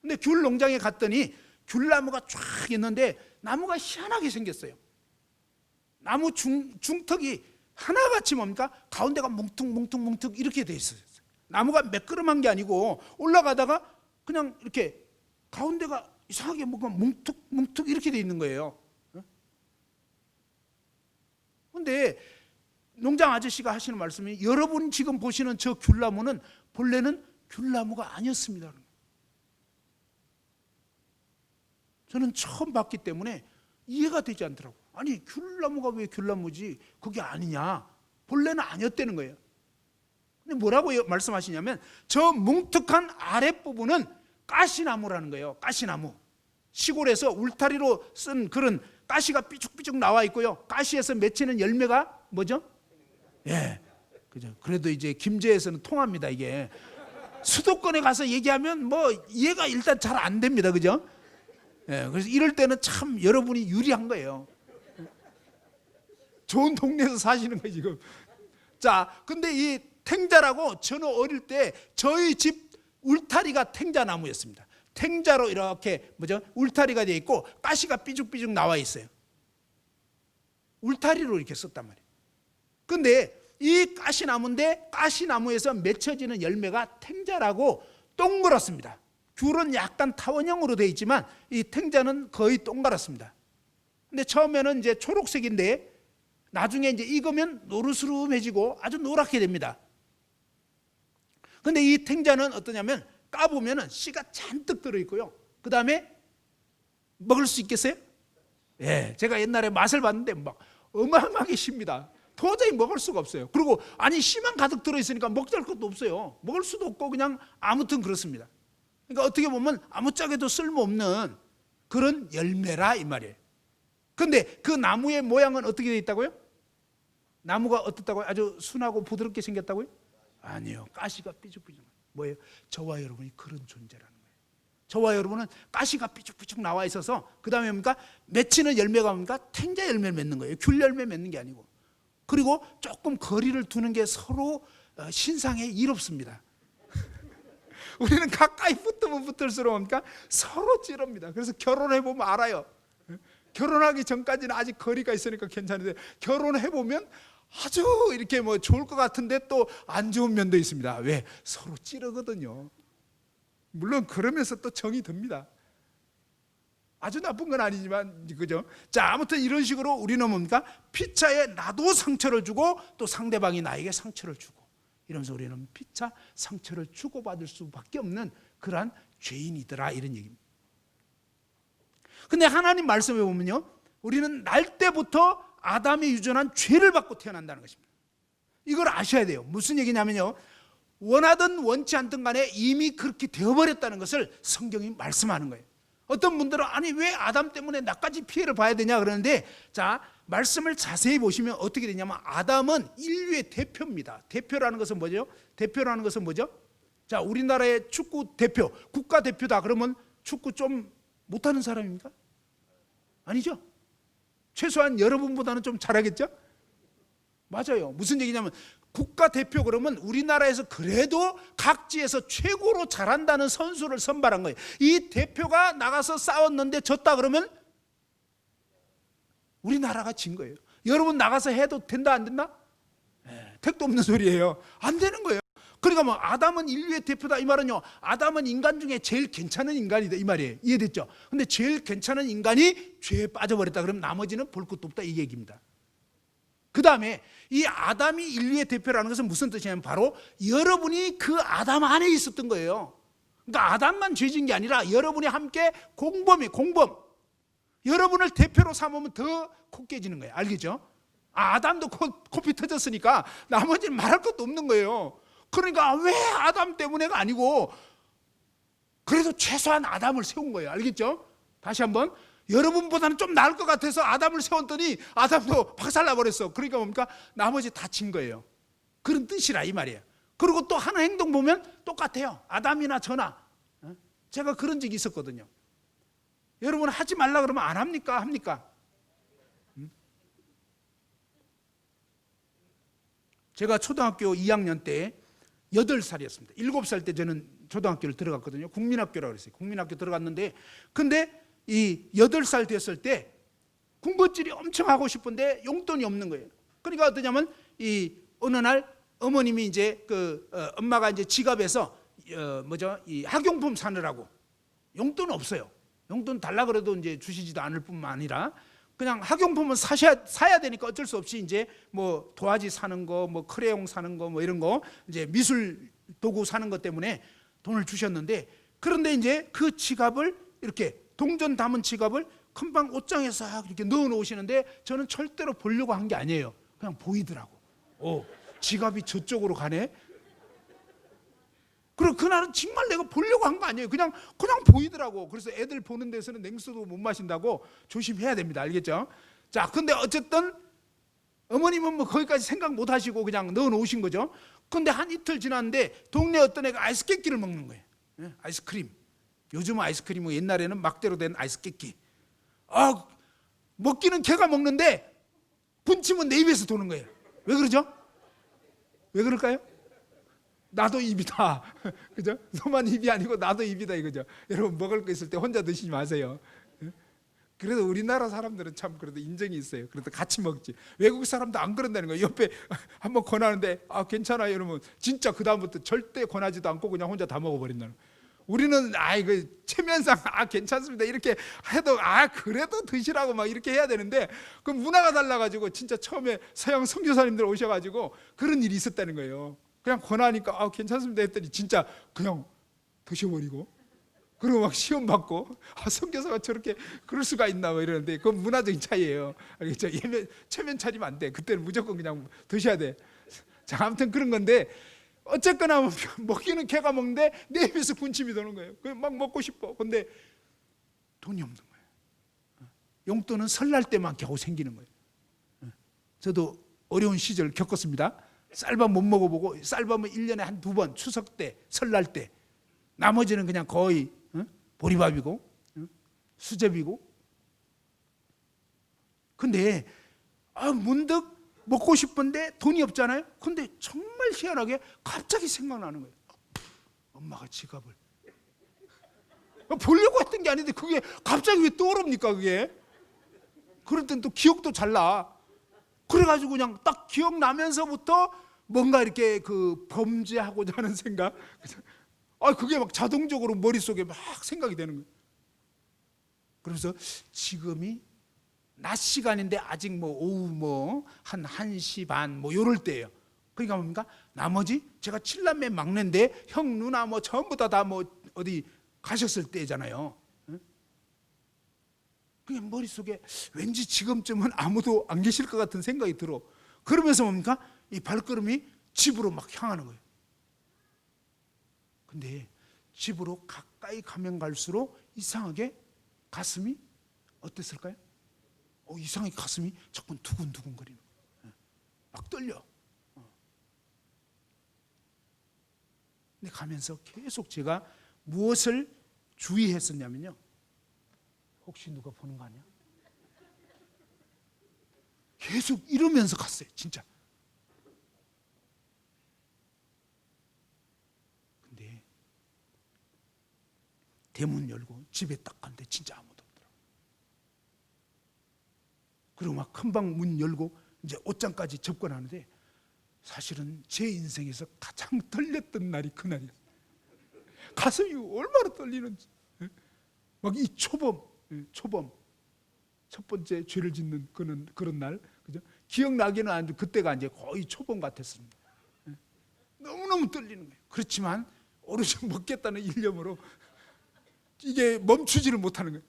근데 귤 농장에 갔더니 귤나무가 쫙 있는데 나무가 희한하게 생겼어요. 나무 중턱이 하나같이 뭡니까? 가운데가 뭉툭 이렇게 돼 있어요. 나무가 매끄럼한 게 아니고 올라가다가 그냥 이렇게 가운데가 이상하게 뭔가 뭉툭 이렇게 돼 있는 거예요. 그런데 농장 아저씨가 하시는 말씀이, 여러분 지금 보시는 저 귤나무는 본래는 귤나무가 아니었습니다. 저는 처음 봤기 때문에 이해가 되지 않더라고요. 아니, 귤나무가 왜 귤나무지? 그게 아니냐? 본래는 아니었다는 거예요. 근데 뭐라고 말씀하시냐면, 저 뭉툭한 아랫부분은 가시나무라는 거예요. 가시나무. 시골에서 울타리로 쓴 그런 가시가 삐죽삐죽 나와 있고요. 가시에서 맺히는 열매가 뭐죠? 예, 그죠. 그래도 이제 김제에서는 통합니다. 이게 수도권에 가서 얘기하면 뭐 이해가 일단 잘 안 됩니다. 그죠? 예, 그래서 이럴 때는 참 여러분이 유리한 거예요. 좋은 동네에서 사시는 거예요 지금. 자, 근데 이 탱자라고, 저는 어릴 때 저희 집 울타리가 탱자나무였습니다. 탱자로 이렇게 뭐죠? 울타리가 되어 있고 가시가 삐죽삐죽 나와 있어요. 울타리로 이렇게 썼단 말이에요. 근데 이 가시나무인데 가시나무에서 맺혀지는 열매가 탱자라고 동그랗습니다. 귤은 약간 타원형으로 되어 있지만 이 탱자는 거의 동그랗습니다. 근데 처음에는 이제 초록색인데 나중에 이제 익으면 노르스름해지고 아주 노랗게 됩니다. 근데 이 탱자는 어떠냐면 까보면 씨가 잔뜩 들어있고요. 그 다음에 먹을 수 있겠어요? 예, 제가 옛날에 맛을 봤는데 막 어마어마하게 쉽니다. 도저히 먹을 수가 없어요. 그리고 아니 씨만 가득 들어있으니까 먹잘 것도 없어요. 먹을 수도 없고 그냥 아무튼 그렇습니다. 그러니까 어떻게 보면 아무짝에도 쓸모없는 그런 열매라 이 말이에요. 근데 그 나무의 모양은 어떻게 되어 있다고요? 나무가 어떻다고요? 아주 순하고 부드럽게 생겼다고요? 아니요. 가시가 삐죽삐죽. 뭐예요? 저와 여러분이 그런 존재라는 거예요. 저와 여러분은 가시가 삐죽삐죽 나와 있어서 그 다음에 뭡니까? 맺히는 열매가 뭡니까? 탱자 열매를 맺는 거예요. 귤 열매 맺는 게 아니고. 그리고 조금 거리를 두는 게 서로 신상에 이롭습니다. 우리는 가까이 붙으면 붙을수록 뭡니까? 서로 찌릅니다. 그래서 결혼해보면 알아요. 결혼하기 전까지는 아직 거리가 있으니까 괜찮은데 결혼해보면 아주 이렇게 뭐 좋을 것 같은데 또 안 좋은 면도 있습니다. 왜? 서로 찌르거든요. 물론 그러면서 또 정이 듭니다. 아주 나쁜 건 아니지만, 그죠? 자, 아무튼 이런 식으로 우리는 뭡니까? 피차에 나도 상처를 주고 또 상대방이 나에게 상처를 주고 이러면서 우리는 피차 상처를 주고받을 수밖에 없는 그러한 죄인이더라, 이런 얘기입니다. 근데 하나님 말씀에 보면요, 우리는 날 때부터 아담이 유전한 죄를 받고 태어난다는 것입니다. 이걸 아셔야 돼요. 무슨 얘기냐면요, 원하든 원치 않든 간에 이미 그렇게 되어버렸다는 것을 성경이 말씀하는 거예요. 어떤 분들은 아니 왜 아담 때문에 나까지 피해를 봐야 되냐 그러는데, 자, 말씀을 자세히 보시면 어떻게 되냐면 아담은 인류의 대표입니다. 대표라는 것은 뭐죠? 대표라는 것은 뭐죠? 자, 우리나라의 축구 대표, 국가 대표다 그러면 축구 좀 못하는 사람입니까? 아니죠. 최소한 여러분보다는 좀 잘하겠죠? 맞아요. 무슨 얘기냐면 국가대표 그러면 우리나라에서 그래도 각지에서 최고로 잘한다는 선수를 선발한 거예요. 이 대표가 나가서 싸웠는데 졌다 그러면 우리나라가 진 거예요. 여러분 나가서 해도 된다 안 된다? 택도 없는 소리예요. 안 되는 거예요. 그러니까 뭐 아담은 인류의 대표다 이 말은요, 아담은 인간 중에 제일 괜찮은 인간이다 이 말이에요. 이해됐죠? 근데 제일 괜찮은 인간이 죄에 빠져버렸다 그러면 나머지는 볼 것도 없다 이 얘기입니다. 그 다음에 이 아담이 인류의 대표라는 것은 무슨 뜻이냐면 바로 여러분이 그 아담 안에 있었던 거예요. 그러니까 아담만 죄진 게 아니라 여러분이 함께 공범. 여러분을 대표로 삼으면 더 코 깨지는 거예요. 알겠죠? 아담도 코피 터졌으니까 나머지는 말할 것도 없는 거예요. 그러니까 왜 아담 때문에가 아니고 그래도 최소한 아담을 세운 거예요. 알겠죠? 다시 한번, 여러분보다는 좀 나을 것 같아서 아담을 세웠더니 아담도 박살나버렸어. 그러니까 뭡니까? 나머지 다친 거예요. 그런 뜻이라 이 말이에요. 그리고 또 하는 행동 보면 똑같아요. 아담이나 저나. 제가 그런 적이 있었거든요. 여러분 하지 말라 그러면 안 합니까? 합니까? 제가 초등학교 2학년 때 8살이었습니다. 7살 때 저는 초등학교를 들어갔거든요. 국민학교라고 그랬어요. 국민학교 들어갔는데, 근데 이 8살 됐을 때 군것질이 엄청 하고 싶은데 용돈이 없는 거예요. 그러니까 어떠냐면 이 어느 날 어머님이 이제 엄마가 이제 지갑에서 이 학용품 사느라고 용돈 없어요. 용돈 달라 그래도 이제 주시지도 않을 뿐만 아니라 그냥 학용품은 사야 되니까 어쩔 수 없이 이제 뭐 도화지 사는 거, 뭐 크레용 사는 거, 뭐 이런 거 이제 미술 도구 사는 것 때문에 돈을 주셨는데, 그런데 이제 그 지갑을 이렇게 동전 담은 지갑을 금방 옷장에 싹 이렇게 넣어 놓으시는데 저는 절대로 보려고 한 게 아니에요. 그냥 보이더라고. 지갑이 저쪽으로 가네. 그리고 그날은 정말 내가 보려고 한 거 아니에요. 그냥 보이더라고. 그래서 애들 보는 데서는 냉수도 못 마신다고 조심해야 됩니다. 알겠죠? 자, 근데 어쨌든 어머님은 뭐 거기까지 생각 못 하시고 그냥 넣어 놓으신 거죠. 근데 한 이틀 지났는데 동네 어떤 애가 아이스 깨끼를 먹는 거예요. 아이스크림. 요즘은 아이스크림은 옛날에는 막대로 된 아이스 깨끼. 먹기는 걔가 먹는데 분침은 내 입에서 도는 거예요. 왜 그러죠? 왜 그럴까요? 나도 입이다. 그죠? 너만 입이 아니고 나도 입이다 이거죠. 여러분 먹을 거 있을 때 혼자 드시지 마세요. 그래도 우리나라 사람들은 참 그래도 인정이 있어요. 그래도 같이 먹지. 외국 사람도 안 그런다는 거예요. 옆에 한번 권하는데 괜찮아요 여러분. 진짜 그 다음부터 절대 권하지도 않고 그냥 혼자 다 먹어버린다는 거예요. 우리는 그 체면상 괜찮습니다 이렇게 해도 그래도 드시라고 막 이렇게 해야 되는데 그 문화가 달라가지고 진짜 처음에 서양 선교사님들 오셔가지고 그런 일이 있었다는 거예요. 그냥 권하니까 괜찮습니다 했더니 진짜 그냥 드셔버리고, 그리고 막 시험 받고 선교사가 저렇게 그럴 수가 있나 뭐 이러는데 그건 문화적인 차이예요. 알겠죠? 체면 차리면 안 돼. 그때는 무조건 그냥 드셔야 돼. 자, 아무튼 그런 건데 어쨌거나 먹기는 걔가 먹는데 내 입에서 군침이 도는 거예요. 막 먹고 싶어. 근데 돈이 없는 거예요. 용돈은 설날 때만 겨우 생기는 거예요. 저도 어려운 시절 겪었습니다. 쌀밥 못 먹어보고, 쌀밥은 1년에 한 2번, 추석 때, 설날 때, 나머지는 그냥 거의 보리밥이고 수제비고. 근데 문득 먹고 싶은데 돈이 없잖아요. 근데 정말 희한하게 갑자기 생각나는 거예요. 엄마가 지갑을 보려고 했던 게 아닌데 그게 갑자기 왜 떠오릅니까 그게? 그럴 땐 또 기억도 잘 나. 그래가지고 그냥 딱 기억나면서부터 뭔가 이렇게 그 범죄하고자 하는 생각, 그게 막 자동적으로 머릿속에 막 생각이 되는 거예요. 그래서 지금이 낮 시간인데 아직 오후 한 1시 반 요럴 때예요. 그러니까 뭡니까? 나머지 제가 7남매 막내인데 형 누나 전부 다 어디 가셨을 때잖아요. 그냥 머릿속에 왠지 지금쯤은 아무도 안 계실 것 같은 생각이 들어. 그러면서 뭡니까? 이 발걸음이 집으로 막 향하는 거예요. 근데 집으로 가까이 가면 갈수록 이상하게 가슴이 어땠을까요? 이상하게 가슴이 자꾸 두근두근거리는 거예요. 막 떨려. 근데 가면서 계속 제가 무엇을 주의했었냐면요, 혹시 누가 보는 거 아니야? 계속 이러면서 갔어요, 진짜. 근데 대문 열고 집에 딱 갔는데 진짜 아무도 없더라고요. 그리고 막 금방 문 열고 이제 옷장까지 접근하는데 사실은 제 인생에서 가장 떨렸던 날이 그날이었어요. 가슴이 얼마나 떨리는지. 막 이 초범 첫 번째 죄를 짓는 그런 날, 그죠? 기억나기는 안 돼. 그때가 이제 거의 초범 같았습니다. 너무너무 떨리는 거예요. 그렇지만 오로지 먹겠다는 일념으로 이게 멈추지를 못하는 거예요.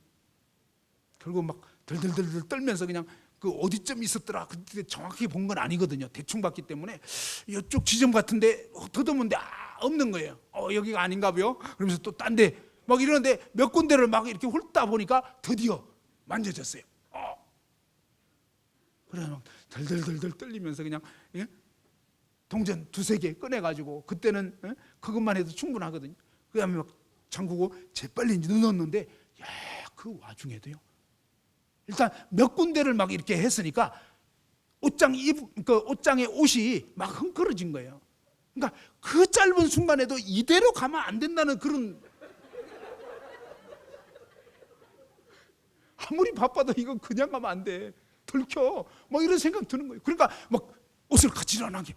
결국 막 덜덜덜 떨면서 그냥 그 어디쯤 있었더라, 그때 정확히 본 건 아니거든요. 대충 봤기 때문에 이쪽 지점 같은데 더듬은데 없는 거예요. 여기가 아닌가 봐요. 그러면서 또 딴 데 막 이러는데 몇 군데를 막 이렇게 훑다 보니까 드디어 만져졌어요. 그래 막 덜덜덜 떨리면서 그냥 동전 2-3개 꺼내가지고, 그때는 그것만 해도 충분하거든요. 그 다음에 막 잠그고 재빨리 넣었는데, 그 와중에도요, 일단 몇 군데를 막 이렇게 했으니까 옷장에 옷이 막 헝클어진 거예요. 그러니까 그 짧은 순간에도 이대로 가면 안 된다는 그런, 아무리 바빠도 이건 그냥 가면 안 돼, 들켜, 막 이런 생각 드는 거예요. 그러니까 막 옷을 가지런하게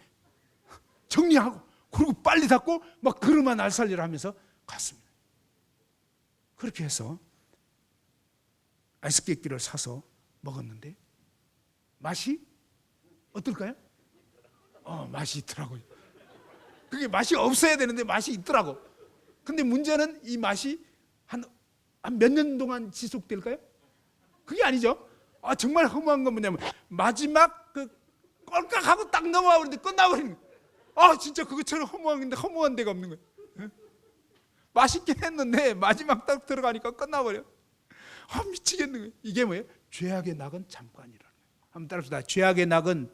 정리하고, 그리고 빨리 닦고 막 그릇만 날살리를 하면서 갔습니다. 그렇게 해서 아이스케이크를 사서 먹었는데 맛이 어떨까요? 맛이 있더라고요. 그게 맛이 없어야 되는데 맛이 있더라고. 근데 문제는 이 맛이 한 몇 년 동안 지속될까요? 그게 아니죠. 정말 허무한 건 뭐냐면 마지막 그 꼴깍하고 딱 넘어가 버리는데 끝나버리는 거예요. 진짜 그것처럼 허무한 데가 없는 거예요. 맛있긴 했는데 마지막 딱 들어가니까 끝나버려. 미치겠는 거예요. 이게 뭐예요? 죄악의 낙은 잠깐이라는 거예요. 한번 따라합시다. 죄악의 낙은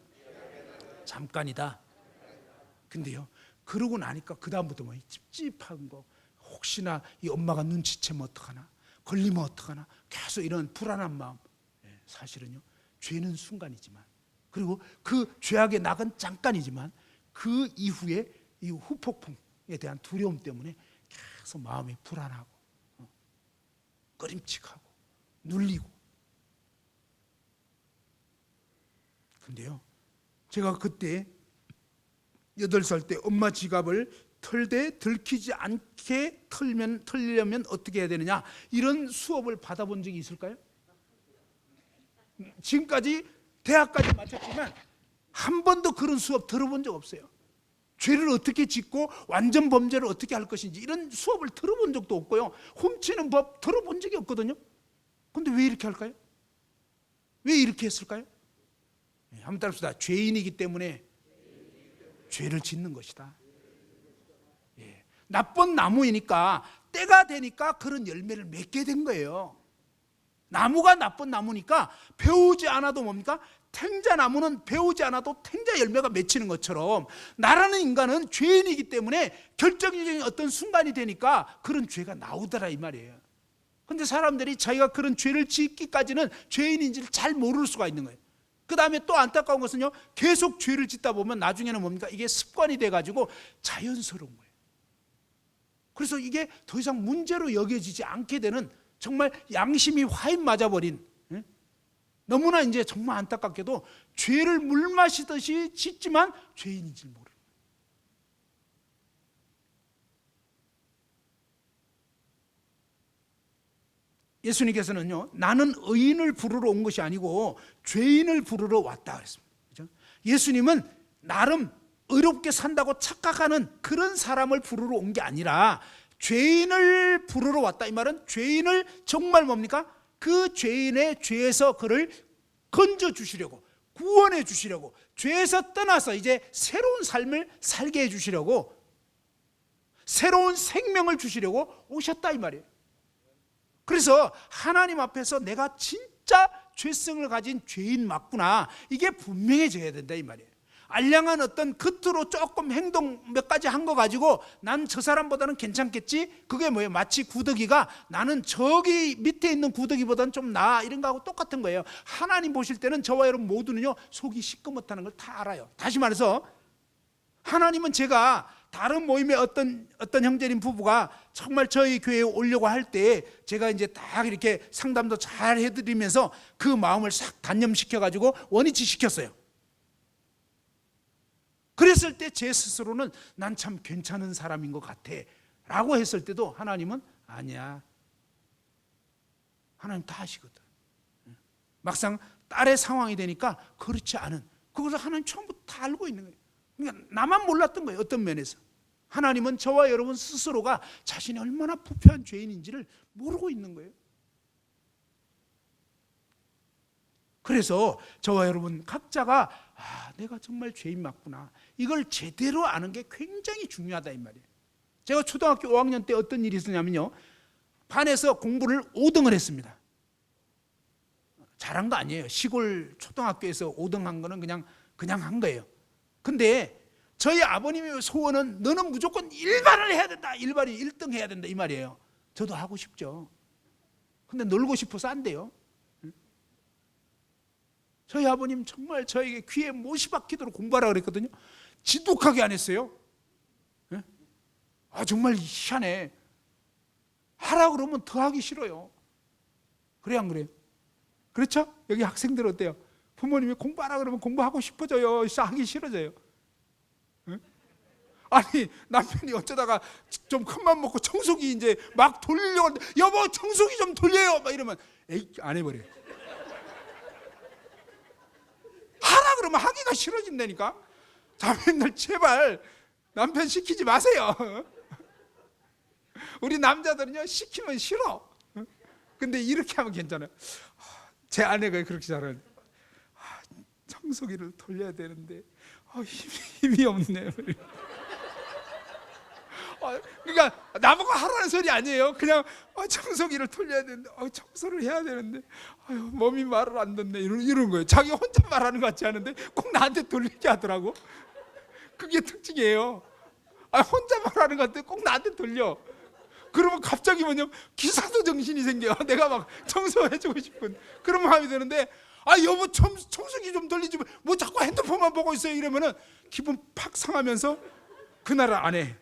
잠깐이다. 근데요, 그러고 나니까 그 다음부터 찝찝한 거, 혹시나 이 엄마가 눈치채면 어떡하나, 걸리면 어떡하나, 계속 이런 불안한 마음. 사실은요, 죄는 순간이지만, 그리고 그 죄악의 낙은 잠깐이지만 그 이후에 이 후폭풍에 대한 두려움 때문에 계속 마음이 불안하고 꺼림칙하고 눌리고. 근데요, 제가 그때 8살 때 엄마 지갑을 털되 들키지 않게 털려면 어떻게 해야 되느냐, 이런 수업을 받아본 적이 있을까요? 지금까지 대학까지 마쳤지만 한 번도 그런 수업 들어본 적 없어요. 죄를 어떻게 짓고 완전 범죄를 어떻게 할 것인지 이런 수업을 들어본 적도 없고요, 훔치는 법 들어본 적이 없거든요. 근데 왜 이렇게 할까요? 왜 이렇게 했을까요? 한번 따라합시다. 죄인이기 때문에 죄를 짓는 것이다. 나쁜 나무이니까 때가 되니까 그런 열매를 맺게 된 거예요. 나무가 나쁜 나무니까 배우지 않아도 뭡니까? 탱자나무는 배우지 않아도 탱자 열매가 맺히는 것처럼 나라는 인간은 죄인이기 때문에 결정적인 어떤 순간이 되니까 그런 죄가 나오더라 이 말이에요. 근데 사람들이 자기가 그런 죄를 짓기까지는 죄인인지를 잘 모를 수가 있는 거예요. 그 다음에 또 안타까운 것은요, 계속 죄를 짓다 보면 나중에는 뭡니까? 이게 습관이 돼가지고 자연스러운 거예요. 그래서 이게 더 이상 문제로 여겨지지 않게 되는, 정말 양심이 화인 맞아버린, 너무나 이제 정말 안타깝게도 죄를 물 마시듯이 짓지만 죄인인지 모르는 거예요. 예수님께서는요, 나는 의인을 부르러 온 것이 아니고 죄인을 부르러 왔다 그랬습니다. 그렇죠? 예수님은 나름 의롭게 산다고 착각하는 그런 사람을 부르러 온 게 아니라 죄인을 부르러 왔다. 이 말은 죄인을 정말 뭡니까? 그 죄인의 죄에서 그를 건져 주시려고, 구원해 주시려고, 죄에서 떠나서 이제 새로운 삶을 살게 해 주시려고, 새로운 생명을 주시려고 오셨다 이 말이에요. 그래서 하나님 앞에서 내가 진짜 죄성을 가진 죄인 맞구나, 이게 분명해져야 된다 이 말이에요. 알량한 어떤 겉으로 조금 행동 몇 가지 한 거 가지고 난 저 사람보다는 괜찮겠지, 그게 뭐예요? 마치 구더기가 나는 저기 밑에 있는 구더기보다는 좀 나아, 이런 거하고 똑같은 거예요. 하나님 보실 때는 저와 여러분 모두는요, 속이 시꺼멓다는 걸 다 알아요. 다시 말해서 하나님은, 제가 다른 모임의 어떤 형제님 부부가 정말 저희 교회에 오려고 할 때 제가 이제 딱 이렇게 상담도 잘 해드리면서 그 마음을 싹 단념시켜가지고 원위치 시켰어요. 그랬을 때 제 스스로는 난 참 괜찮은 사람인 것 같아 라고 했을 때도 하나님은 아니야, 하나님 다 아시거든. 막상 딸의 상황이 되니까 그렇지 않은, 그것을 하나님 처음부터 다 알고 있는 거예요. 그러니까 나만 몰랐던 거예요. 어떤 면에서 하나님은 저와 여러분 스스로가 자신이 얼마나 부패한 죄인인지를 모르고 있는 거예요. 그래서 저와 여러분 각자가 내가 정말 죄인 맞구나, 이걸 제대로 아는 게 굉장히 중요하다 이 말이에요. 제가 초등학교 5학년 때 어떤 일이 있었냐면요, 반에서 공부를 5등을 했습니다. 잘한 거 아니에요. 시골 초등학교에서 5등 한 거는 그냥 한 거예요. 근데 저희 아버님의 소원은 너는 무조건 일반을 해야 된다, 일반이 1등 해야 된다 이 말이에요. 저도 하고 싶죠. 근데 놀고 싶어서 안 돼요. 저희 아버님 정말 저에게 귀에 못이 박히도록 공부하라 그랬거든요. 지독하게 안 했어요. 정말 희한해. 하라 그러면 더 하기 싫어요. 그래 안 그래요? 그렇죠? 여기 학생들 어때요? 부모님이 공부하라 그러면 공부하고 싶어져요, 하기 싫어져요? 아니, 남편이 어쩌다가 좀 큰맘 먹고 청소기 이제 막 돌리려고 하는데, 여보 청소기 좀 돌려요 막 이러면 에이 안 해버려요. 하라 그러면 하기가 싫어진다니까. 자매님들 제발 남편 시키지 마세요. 우리 남자들은요, 시키면 싫어. 근데 이렇게 하면 괜찮아요. 제 아내가 그렇게 잘하는, 청소기를 돌려야 되는데 힘이 없네. 그러니까 나보고 하라는 소리 아니에요. 그냥 청소기를 돌려야 되는데, 청소를 해야 되는데, 몸이 말을 안 듣네, 이런 거예요. 자기 혼자 말하는 것 같지 않은데 꼭 나한테 돌리게 하더라고. 그게 특징이에요. 혼자 말하는 것 같은데 꼭 나한테 돌려. 그러면 갑자기 기사도 정신이 생겨. 내가 막 청소해주고 싶은 그런 마음이 드는데, 여보 청소기 좀 돌리지 뭐 자꾸 핸드폰만 보고 있어요, 이러면은 기분 팍 상하면서 그날은 안 해.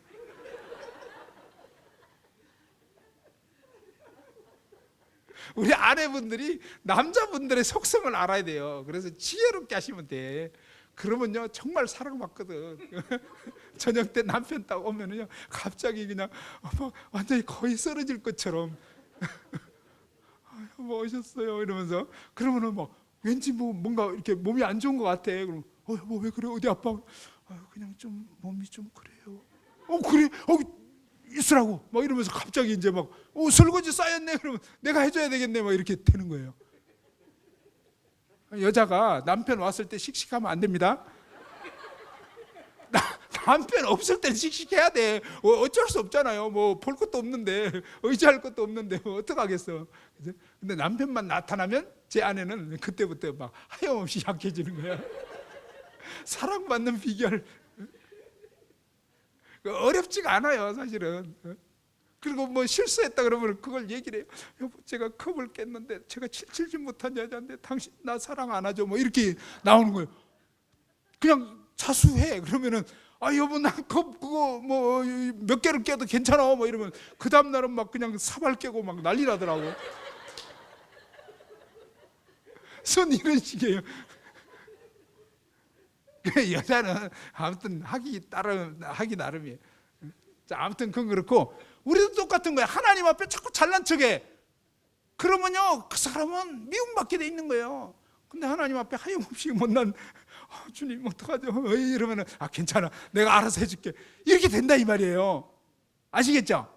우리 아내분들이 남자분들의 속성을 알아야 돼요. 그래서 지혜롭게 하시면 돼. 그러면요 정말 사랑받거든. 저녁 때 남편 딱 오면은요 갑자기 그냥 완전히 거의 쓰러질 것처럼 뭐 오셨어요 이러면서, 그러면은 막 왠지 뭔가 이렇게 몸이 안 좋은 것 같아. 그럼 뭐 왜 그래, 어디 아파? 그냥 좀 몸이 좀 그래요. 그래 있으라고 막 이러면서 갑자기 이제 막 설거지 쌓였네, 그러면 내가 해줘야 되겠네, 막 이렇게 되는 거예요. 여자가 남편 왔을 때 씩씩하면 안 됩니다. 남편 없을 때는 씩씩해야 돼. 어쩔 수 없잖아요. 뭐 볼 것도 없는데, 의지할 것도 없는데 어떡하겠어. 근데 남편만 나타나면 제 아내는 그때부터 막 하염없이 약해지는 거야. 사랑받는 비결 어렵지가 않아요, 사실은. 그리고 뭐 실수했다 그러면 그걸 얘기를 해요. 여보, 제가 컵을 깼는데 제가 치지 못한 여자인데 당신 나 사랑 안 하죠? 뭐 이렇게 나오는 거예요. 그냥 자수해. 그러면은 아 여보 나 컵 그거 뭐 몇 개를 깨도 괜찮아. 뭐 이러면 그 다음 날은 막 그냥 사발 깨고 막 난리 나더라고. 전 이런 식이에요. 여자는 아무튼 하기 나름이에요. 자, 아무튼 그건 그렇고 우리도 똑같은 거예요. 하나님 앞에 자꾸 잘난 척해. 그러면요 그 사람은 미움받게 돼 있는 거예요. 근데 하나님 앞에 하염없이 못난 주님 어떡하죠? 이러면은 괜찮아 내가 알아서 해줄게 이렇게 된다 이 말이에요. 아시겠죠?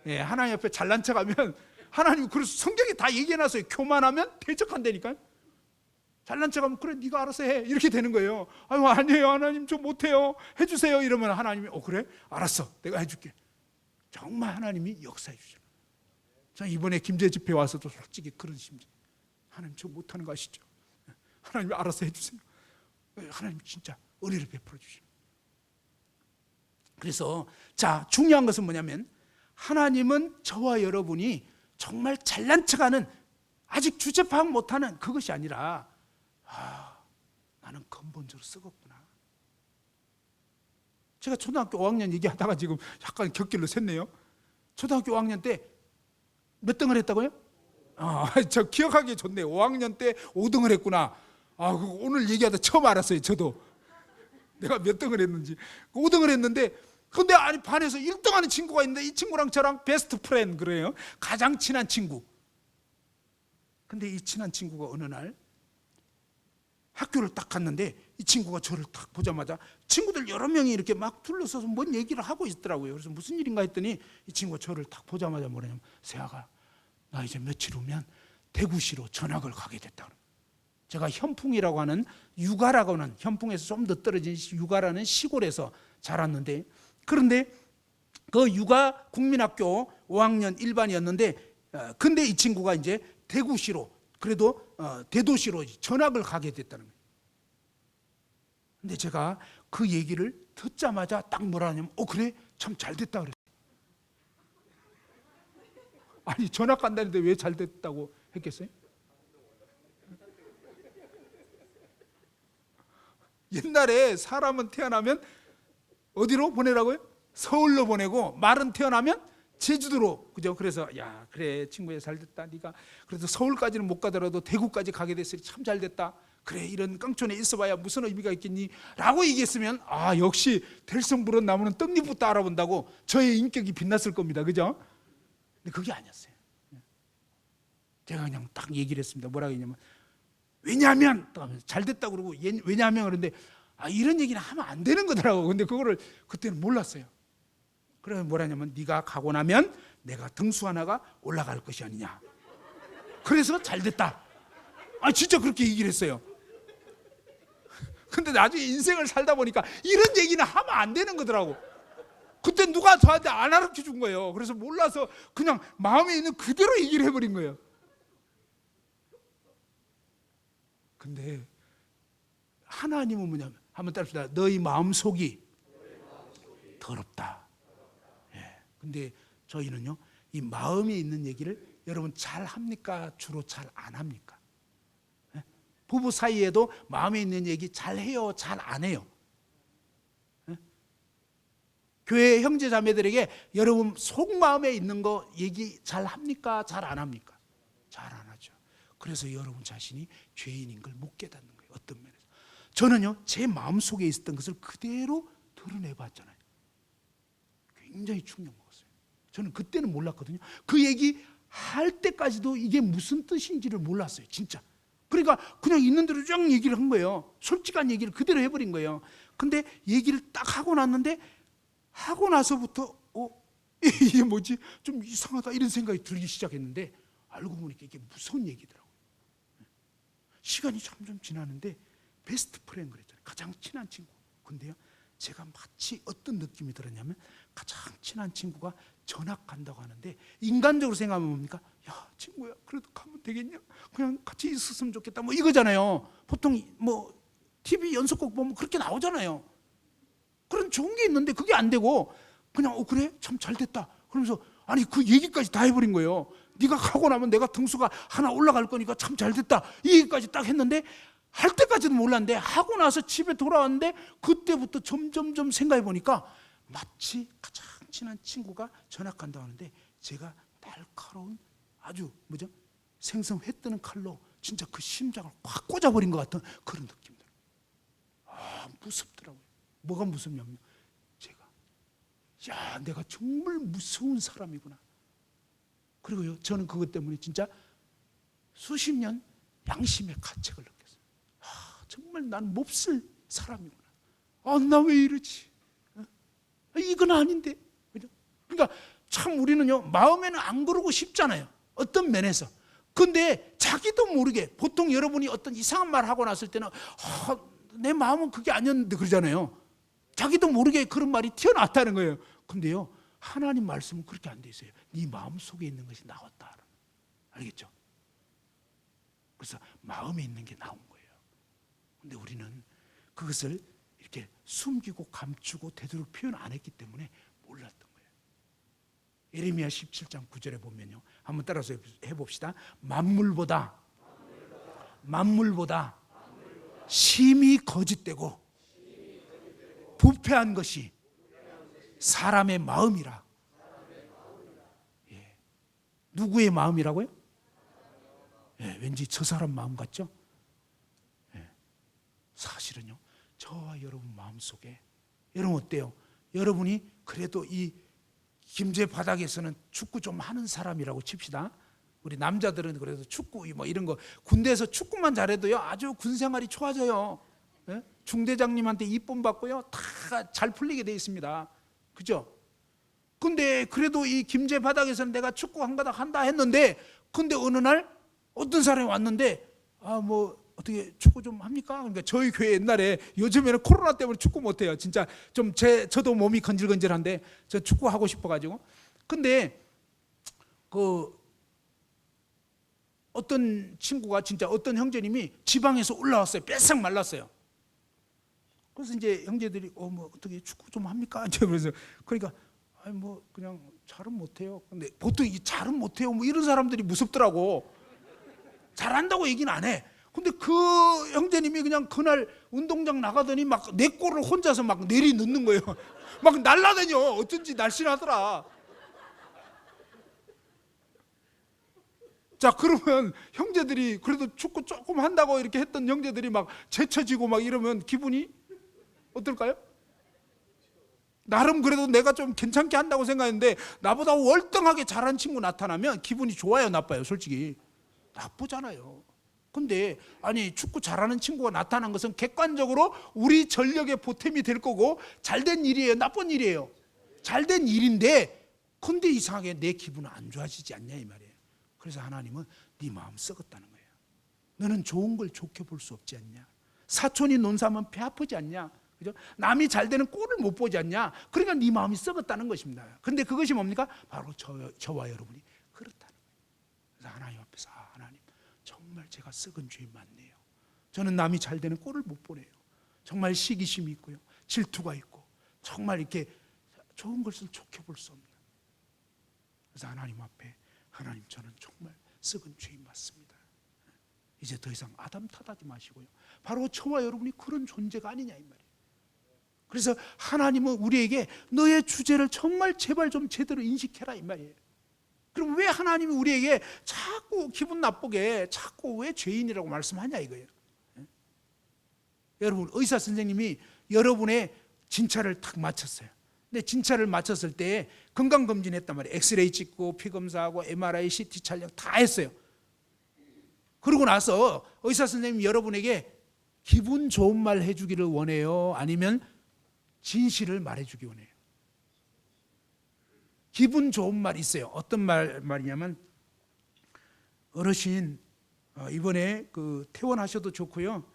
예, 하나님 앞에 잘난 척하면 하나님 그래서 성경에 다 얘기해놨어요. 교만하면 대적한다니까요. 잘난 척하면 그래 네가 알아서 해 이렇게 되는 거예요. 아니에요 하나님 저 못해요 해주세요 이러면 하나님이 그래 알았어 내가 해줄게. 정말 하나님이 역사해 주잖아요. 저 이번에 김제 집회 와서도 솔직히 그런 심정. 하나님 저 못하는 거 아시죠? 하나님이 알아서 해주세요. 하나님 진짜 은혜를 베풀어 주시는. 그래서 자 중요한 것은 뭐냐면 하나님은 저와 여러분이 정말 잘난 척하는 아직 주제 파악 못하는 그것이 아니라 나는 근본적으로 썩었구나. 제가 초등학교 5학년 얘기하다가 지금 약간 곁길로 샜네요. 초등학교 5학년 때 몇 등을 했다고요? 저 기억하기 좋네요. 5학년 때 5등을 했구나. 오늘 얘기하다 처음 알았어요. 저도 내가 몇 등을 했는지. 5등을 했는데 근데 반에서 1등하는 친구가 있는데 이 친구랑 저랑 베스트 프렌드 그래요. 가장 친한 친구. 근데 이 친한 친구가 어느 날 학교를 딱 갔는데 이 친구가 저를 딱 보자마자 친구들 여러 명이 이렇게 막 둘러서서 뭔 얘기를 하고 있더라고요. 그래서 무슨 일인가 했더니 이 친구가 저를 딱 보자마자 뭐냐면 세아가 나 이제 며칠 후면 대구시로 전학을 가게 됐다. 제가 현풍이라고 하는 육아라고 하는 현풍에서 좀 더 떨어진 육아라는 시골에서 자랐는데 그런데 그 육아 국민학교 5학년 일반이었는데 근데 이 친구가 이제 대구시로 그래도 대도시로 전학을 가게 됐다는 거예요. 근데 제가 그 얘기를 듣자마자 딱 뭐라 하냐면 그래? 참 잘 됐다 그랬어요. 아니 전학 간다는데 왜 잘 됐다고 했겠어요? 옛날에 사람은 태어나면 어디로 보내라고요? 서울로 보내고 말은 태어나면 제주도로. 그죠? 그래서 야 그래 친구야 잘 됐다. 네가 그래도 서울까지는 못 가더라도 대구까지 가게 됐으니 참 잘 됐다. 그래 이런 깡촌에 있어봐야 무슨 의미가 있겠니? 라고 얘기했으면 역시 될성부른 나무는 떡잎부터 알아본다고 저의 인격이 빛났을 겁니다. 그죠? 근데 그게 아니었어요. 제가 그냥 딱 얘기를 했습니다. 뭐라고 했냐면 왜냐하면 잘 됐다고 그러고 왜냐하면 그런데 이런 얘기는 하면 안 되는 거더라고. 근데 그거를 그때는 몰랐어요. 그러면 뭐라냐면 네가 가고 나면 내가 등수 하나가 올라갈 것이 아니냐. 그래서 잘 됐다. 진짜 그렇게 얘기를 했어요. 근데 나중에 인생을 살다 보니까 이런 얘기는 하면 안 되는 거더라고. 그때 누가 저한테 안 가르쳐 준 거예요. 그래서 몰라서 그냥 마음에 있는 그대로 얘기를 해버린 거예요. 근데 하나님은 뭐냐면 한번 따릅시다. 너희 마음속이 더럽다. 근데 저희는요 이 마음에 있는 얘기를 여러분 잘 합니까? 주로 잘 안 합니까? 부부 사이에도 마음에 있는 얘기 잘 해요? 잘 안 해요? 교회 형제 자매들에게 여러분 속마음에 있는 거 얘기 잘 합니까? 잘 안 합니까? 잘 안 하죠. 그래서 여러분 자신이 죄인인 걸 못 깨닫는 거예요. 어떤 면에서 저는요 제 마음속에 있었던 것을 그대로 드러내봤잖아요. 굉장히 충격 먹었어요. 저는 그때는 몰랐거든요. 그 얘기 할 때까지도 이게 무슨 뜻인지를 몰랐어요. 진짜. 그러니까 그냥 있는 대로 쫙 얘기를 한 거예요. 솔직한 얘기를 그대로 해버린 거예요. 근데 얘기를 딱 하고 났는데 하고 나서부터 이게 뭐지? 좀 이상하다 이런 생각이 들기 시작했는데 알고 보니까 이게 무서운 얘기더라고요. 시간이 점점 지나는데 베스트 프렌드 그랬잖아요. 가장 친한 친구. 근데요 제가 마치 어떤 느낌이 들었냐면 가장 친한 친구가 전학 간다고 하는데 인간적으로 생각하면 뭡니까? 야 친구야 그래도 가면 되겠냐? 그냥 같이 있었으면 좋겠다 뭐 이거잖아요. 보통 뭐 TV 연속곡 보면 그렇게 나오잖아요. 그런 좋은 게 있는데 그게 안 되고 그냥 그래 참 잘 됐다 그러면서 아니 그 얘기까지 다 해버린 거예요. 네가 가고 나면 내가 등수가 하나 올라갈 거니까 참 잘됐다. 이 얘기까지 딱 했는데 할 때까지도 몰랐는데 하고 나서 집에 돌아왔는데 그때부터 점점점 생각해 보니까 마치 가장 친한 친구가 전학간다고 하는데 제가 날카로운 아주 생선 회 뜨는 칼로 진짜 그 심장을 확 꽂아버린 것 같은 그런 느낌 들어요. 무섭더라고요. 뭐가 무섭냐면 제가 내가 정말 무서운 사람이구나. 그리고요 저는 그것 때문에 진짜 수십 년 양심의 가책을 느꼈어요. 정말 난 몹쓸 사람이구나. 나 왜 이러지? 이건 아닌데. 그러니까 참 우리는요 마음에는 안 그러고 싶잖아요. 어떤 면에서. 근데 자기도 모르게 보통 여러분이 어떤 이상한 말 하고 났을 때는 내 마음은 그게 아니었는데 그러잖아요. 자기도 모르게 그런 말이 튀어나왔다는 거예요. 근데요 하나님 말씀은 그렇게 안 돼 있어요. 네 마음 속에 있는 것이 나왔다. 알겠죠? 그래서 마음에 있는 게 나온 거예요. 근데 우리는 그것을 이렇게 숨기고 감추고 되도록 표현 안 했기 때문에 몰랐던 거예요. 예레미야 17장 9절에 보면요. 한번 따라서 해봅시다. 만물보다 심히 거짓되고 부패한 것이 사람의 마음이라. 누구의 마음이라고요? 왠지 저 사람 마음 같죠? 사실은요 저와 여러분 마음속에 여러분 어때요? 여러분이 그래도 이 김제 바닥에서는 축구 좀 하는 사람이라고 칩시다. 우리 남자들은 그래도 축구 뭐 이런 거 군대에서 축구만 잘해도요 아주 군 생활이 좋아져요. 중대장님한테 이쁨 받고요 다 잘 풀리게 돼 있습니다. 그죠? 근데 그래도 이 김제 바닥에서는 내가 축구 한 가닥 한다 했는데 근데 어느 날 어떤 사람이 왔는데 어떻게 축구 좀 합니까? 그러니까 저희 교회 옛날에 요즘에는 코로나 때문에 축구 못 해요. 진짜 좀 저도 몸이 건질건질한데 저 축구 하고 싶어 가지고. 근데 그 어떤 친구가 진짜 어떤 형제님이 지방에서 올라왔어요. 뺏싹 말랐어요. 그래서 이제 형제들이 어떻게 축구 좀 합니까? 그래서 그러니까 그냥 잘은 못해요. 근데 보통 이 잘은 못해요 이런 사람들이 무섭더라고. 잘한다고 얘기는 안 해. 근데 그 형제님이 그냥 그날 운동장 나가더니 막 내 골을 혼자서 막 내리 넣는 거예요. 막 날라다녀. 어쩐지 날씬하더라. 자, 그러면 형제들이 그래도 축구 조금 한다고 이렇게 했던 형제들이 막 제쳐지고 막 이러면 기분이 어떨까요? 나름 그래도 내가 좀 괜찮게 한다고 생각했는데 나보다 월등하게 잘한 친구 나타나면 기분이 좋아요, 나빠요? 솔직히 나쁘잖아요. 근데 아니 축구 잘하는 친구가 나타난 것은 객관적으로 우리 전력의 보탬이 될 거고 잘된 일이에요, 나쁜 일이에요? 잘된 일인데 근데 이상하게 내 기분은 안 좋아지지 않냐 이 말이에요. 그래서 하나님은 네 마음 썩었다는 거예요. 너는 좋은 걸 좋게 볼 수 없지 않냐? 사촌이 논사하면 배 아프지 않냐? 그죠? 남이 잘 되는 꼴을 못 보지 않냐? 그러니까 네 마음이 썩었다는 것입니다. 근데 그것이 뭡니까? 바로 저와 여러분이 그렇다는 거예요. 그래서 하나님 앞에서 하나님 정말 제가 썩은 죄 많네요. 저는 남이 잘 되는 꼴을 못 보네요. 정말 시기심이 있고요, 질투가 있고 정말 이렇게 좋은 것을 좋게 볼 수 없는. 그래서 하나님 앞에 하나님 저는 정말 썩은 죄인 맞습니다. 이제 더 이상 아담 탓하지 마시고요. 바로 저와 여러분이 그런 존재가 아니냐 이 말이에요. 그래서 하나님은 우리에게 너의 주제를 정말 제발 좀 제대로 인식해라 이 말이에요. 그럼 왜 하나님이 우리에게 자꾸 기분 나쁘게 자꾸 왜 죄인이라고 말씀하냐 이거예요. 여러분 의사 선생님이 여러분의 진찰을 탁 마쳤어요. 근데 진찰을 마쳤을 때 건강검진 했단 말이에요. 엑스레이 찍고 피검사하고 MRI, CT 촬영 다 했어요. 그러고 나서 의사 선생님이 여러분에게 기분 좋은 말 해주기를 원해요? 아니면 진실을 말해주기 원해요? 기분 좋은 말 있어요. 어떤 말이냐면 어르신 이번에 퇴원하셔도 좋고요.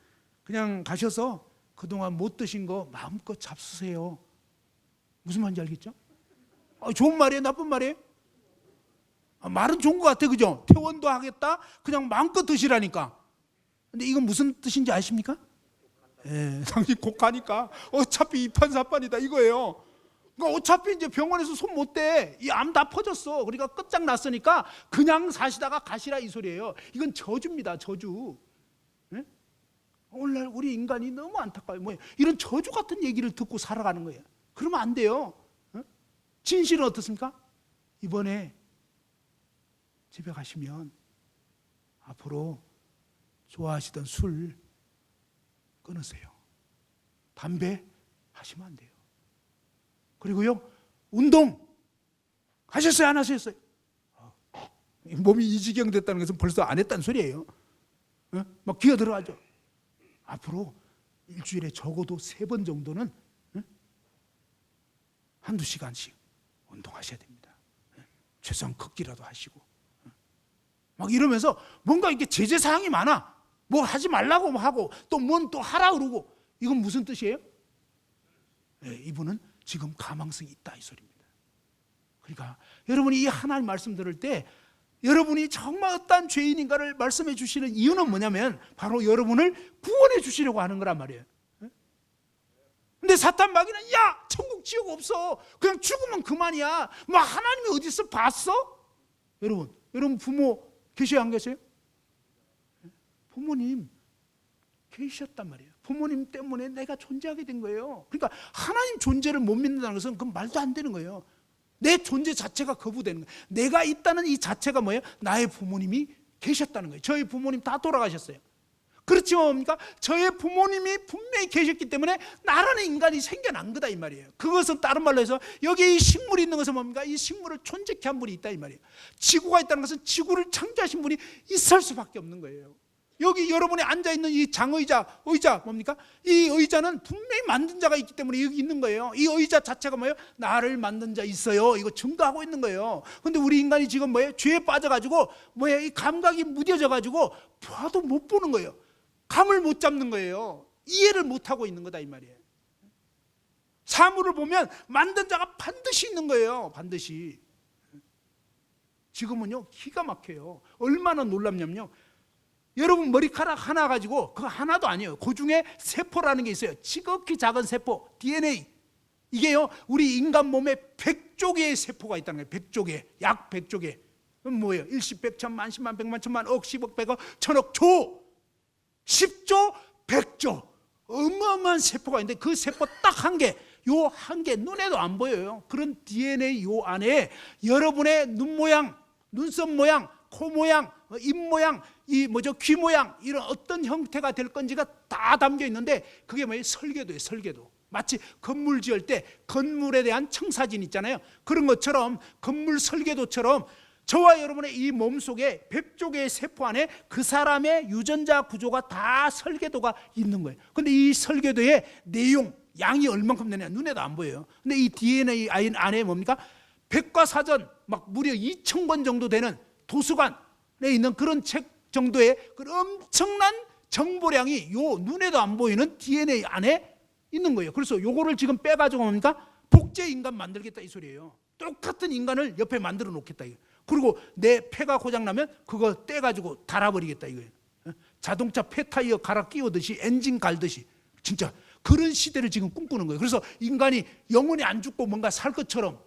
그냥 가셔서 그동안 못 드신 거 마음껏 잡수세요. 무슨 말인지 알겠죠? 좋은 말이에요? 나쁜 말이에요? 말은 좋은 것 같아, 그죠? 퇴원도 하겠다? 그냥 마음껏 드시라니까. 근데 이건 무슨 뜻인지 아십니까? 당신 곧 가니까 어차피 이판사판이다 이거예요. 그러니까 어차피 이제 병원에서 손 못 대. 이 암 다 퍼졌어. 그러니까 끝장났으니까 그냥 사시다가 가시라 이 소리예요. 이건 저주입니다. 저주. 예? 오늘날 우리 인간이 너무 안타까워요. 뭐 이런 저주 같은 얘기를 듣고 살아가는 거예요. 그러면 안 돼요. 예? 진실은 어떻습니까? 이번에 집에 가시면 앞으로 좋아하시던 술 끊으세요. 담배 하시면 안 돼요. 그리고요, 운동 하셨어요? 안 하셨어요? 몸이 이 지경 됐다는 것은 벌써 안 했다는 소리예요. 막 기어 들어가죠. 앞으로 일주일에 적어도 3번 정도는 한두 시간씩 운동하셔야 됩니다. 최소한 걷기라도 하시고. 막 이러면서 뭔가 이렇게 제재사항이 많아. 뭐 하지 말라고 하고 또 뭔 또 하라 그러고. 이건 무슨 뜻이에요? 이분은 지금 가망성이 있다 이 소리입니다. 그러니까 여러분이 이 하나님 말씀 들을 때 여러분이 정말 어떠한 죄인인가를 말씀해 주시는 이유는 뭐냐면 바로 여러분을 구원해 주시려고 하는 거란 말이에요. 근데 사탄 마귀는 야 천국 지옥 없어. 그냥 죽으면 그만이야. 뭐 하나님이 어디서 봤어? 여러분 부모 계셔요 안 계세요? 부모님 계셨단 말이에요. 부모님 때문에 내가 존재하게 된 거예요. 그러니까 하나님 존재를 못 믿는다는 것은 그건 말도 안 되는 거예요. 내 존재 자체가 거부되는 거예요. 내가 있다는 이 자체가 뭐예요? 나의 부모님이 계셨다는 거예요. 저희 부모님 다 돌아가셨어요. 그렇지만 뭡니까? 저의 부모님이 분명히 계셨기 때문에 나라는 인간이 생겨난 거다 이 말이에요. 그것은 다른 말로 해서 여기 이 식물이 있는 것은 뭡니까? 이 식물을 존재케 한 분이 있다 이 말이에요. 지구가 있다는 것은 지구를 창조하신 분이 있을 수밖에 없는 거예요. 여기 여러분이 앉아있는 이 장의자, 의자 뭡니까? 이 의자는 분명히 만든 자가 있기 때문에 여기 있는 거예요. 이 의자 자체가 뭐예요? 나를 만든 자 있어요. 이거 증거하고 있는 거예요. 근데 우리 인간이 지금 뭐예요? 죄에 빠져가지고 뭐예요? 이 감각이 무뎌져가지고 봐도 못 보는 거예요. 감을 못 잡는 거예요. 이해를 못 하고 있는 거다 이 말이에요. 사물을 보면 만든 자가 반드시 있는 거예요. 반드시. 지금은요 기가 막혀요. 얼마나 놀랍냐면요. 여러분 머리카락 하나 가지고 그거 하나도 아니에요. 그 중에 세포라는 게 있어요. 지극히 작은 세포 DNA. 이게요 우리 인간 몸에 100조 개의 세포가 있다는 거예요. 100조 개. 약 100조 개. 그럼 뭐예요? 일십, 백, 천만, 십만, 백만, 천만, 억, 십억, 백억, 천억, 조. 10조, 100조. 어마어마한 세포가 있는데 그 세포 딱 한 개. 요 한 개 눈에도 안 보여요. 그런 DNA 요 안에 여러분의 눈 모양, 눈썹 모양, 코 모양, 입 모양, 이 귀 모양 이런 어떤 형태가 될 건지가 다 담겨 있는데 그게 뭐예요? 설계도예요. 설계도. 마치 건물 지을 때 건물에 대한 청사진 있잖아요. 그런 것처럼 건물 설계도처럼 저와 여러분의 이 몸속에 100조 개의 세포 안에 그 사람의 유전자 구조가 다 설계도가 있는 거예요. 근데 이 설계도의 내용, 양이 얼만큼 되냐 눈에도 안 보여요. 근데 이 DNA 안에 뭡니까? 백과사전 막 무려 2,000권 정도 되는 도서관에 있는 그런 책 정도의 그런 엄청난 정보량이 요 눈에도 안 보이는 DNA 안에 있는 거예요. 그래서 요거를 지금 빼가지고 뭡니까? 복제 인간 만들겠다 이 소리예요. 똑같은 인간을 옆에 만들어 놓겠다 이거. 그리고 내 폐가 고장나면 그거 떼가지고 달아버리겠다 이거예요. 자동차 폐 타이어 갈아 끼우듯이 엔진 갈듯이 진짜 그런 시대를 지금 꿈꾸는 거예요. 그래서 인간이 영원히 안 죽고 뭔가 살 것처럼.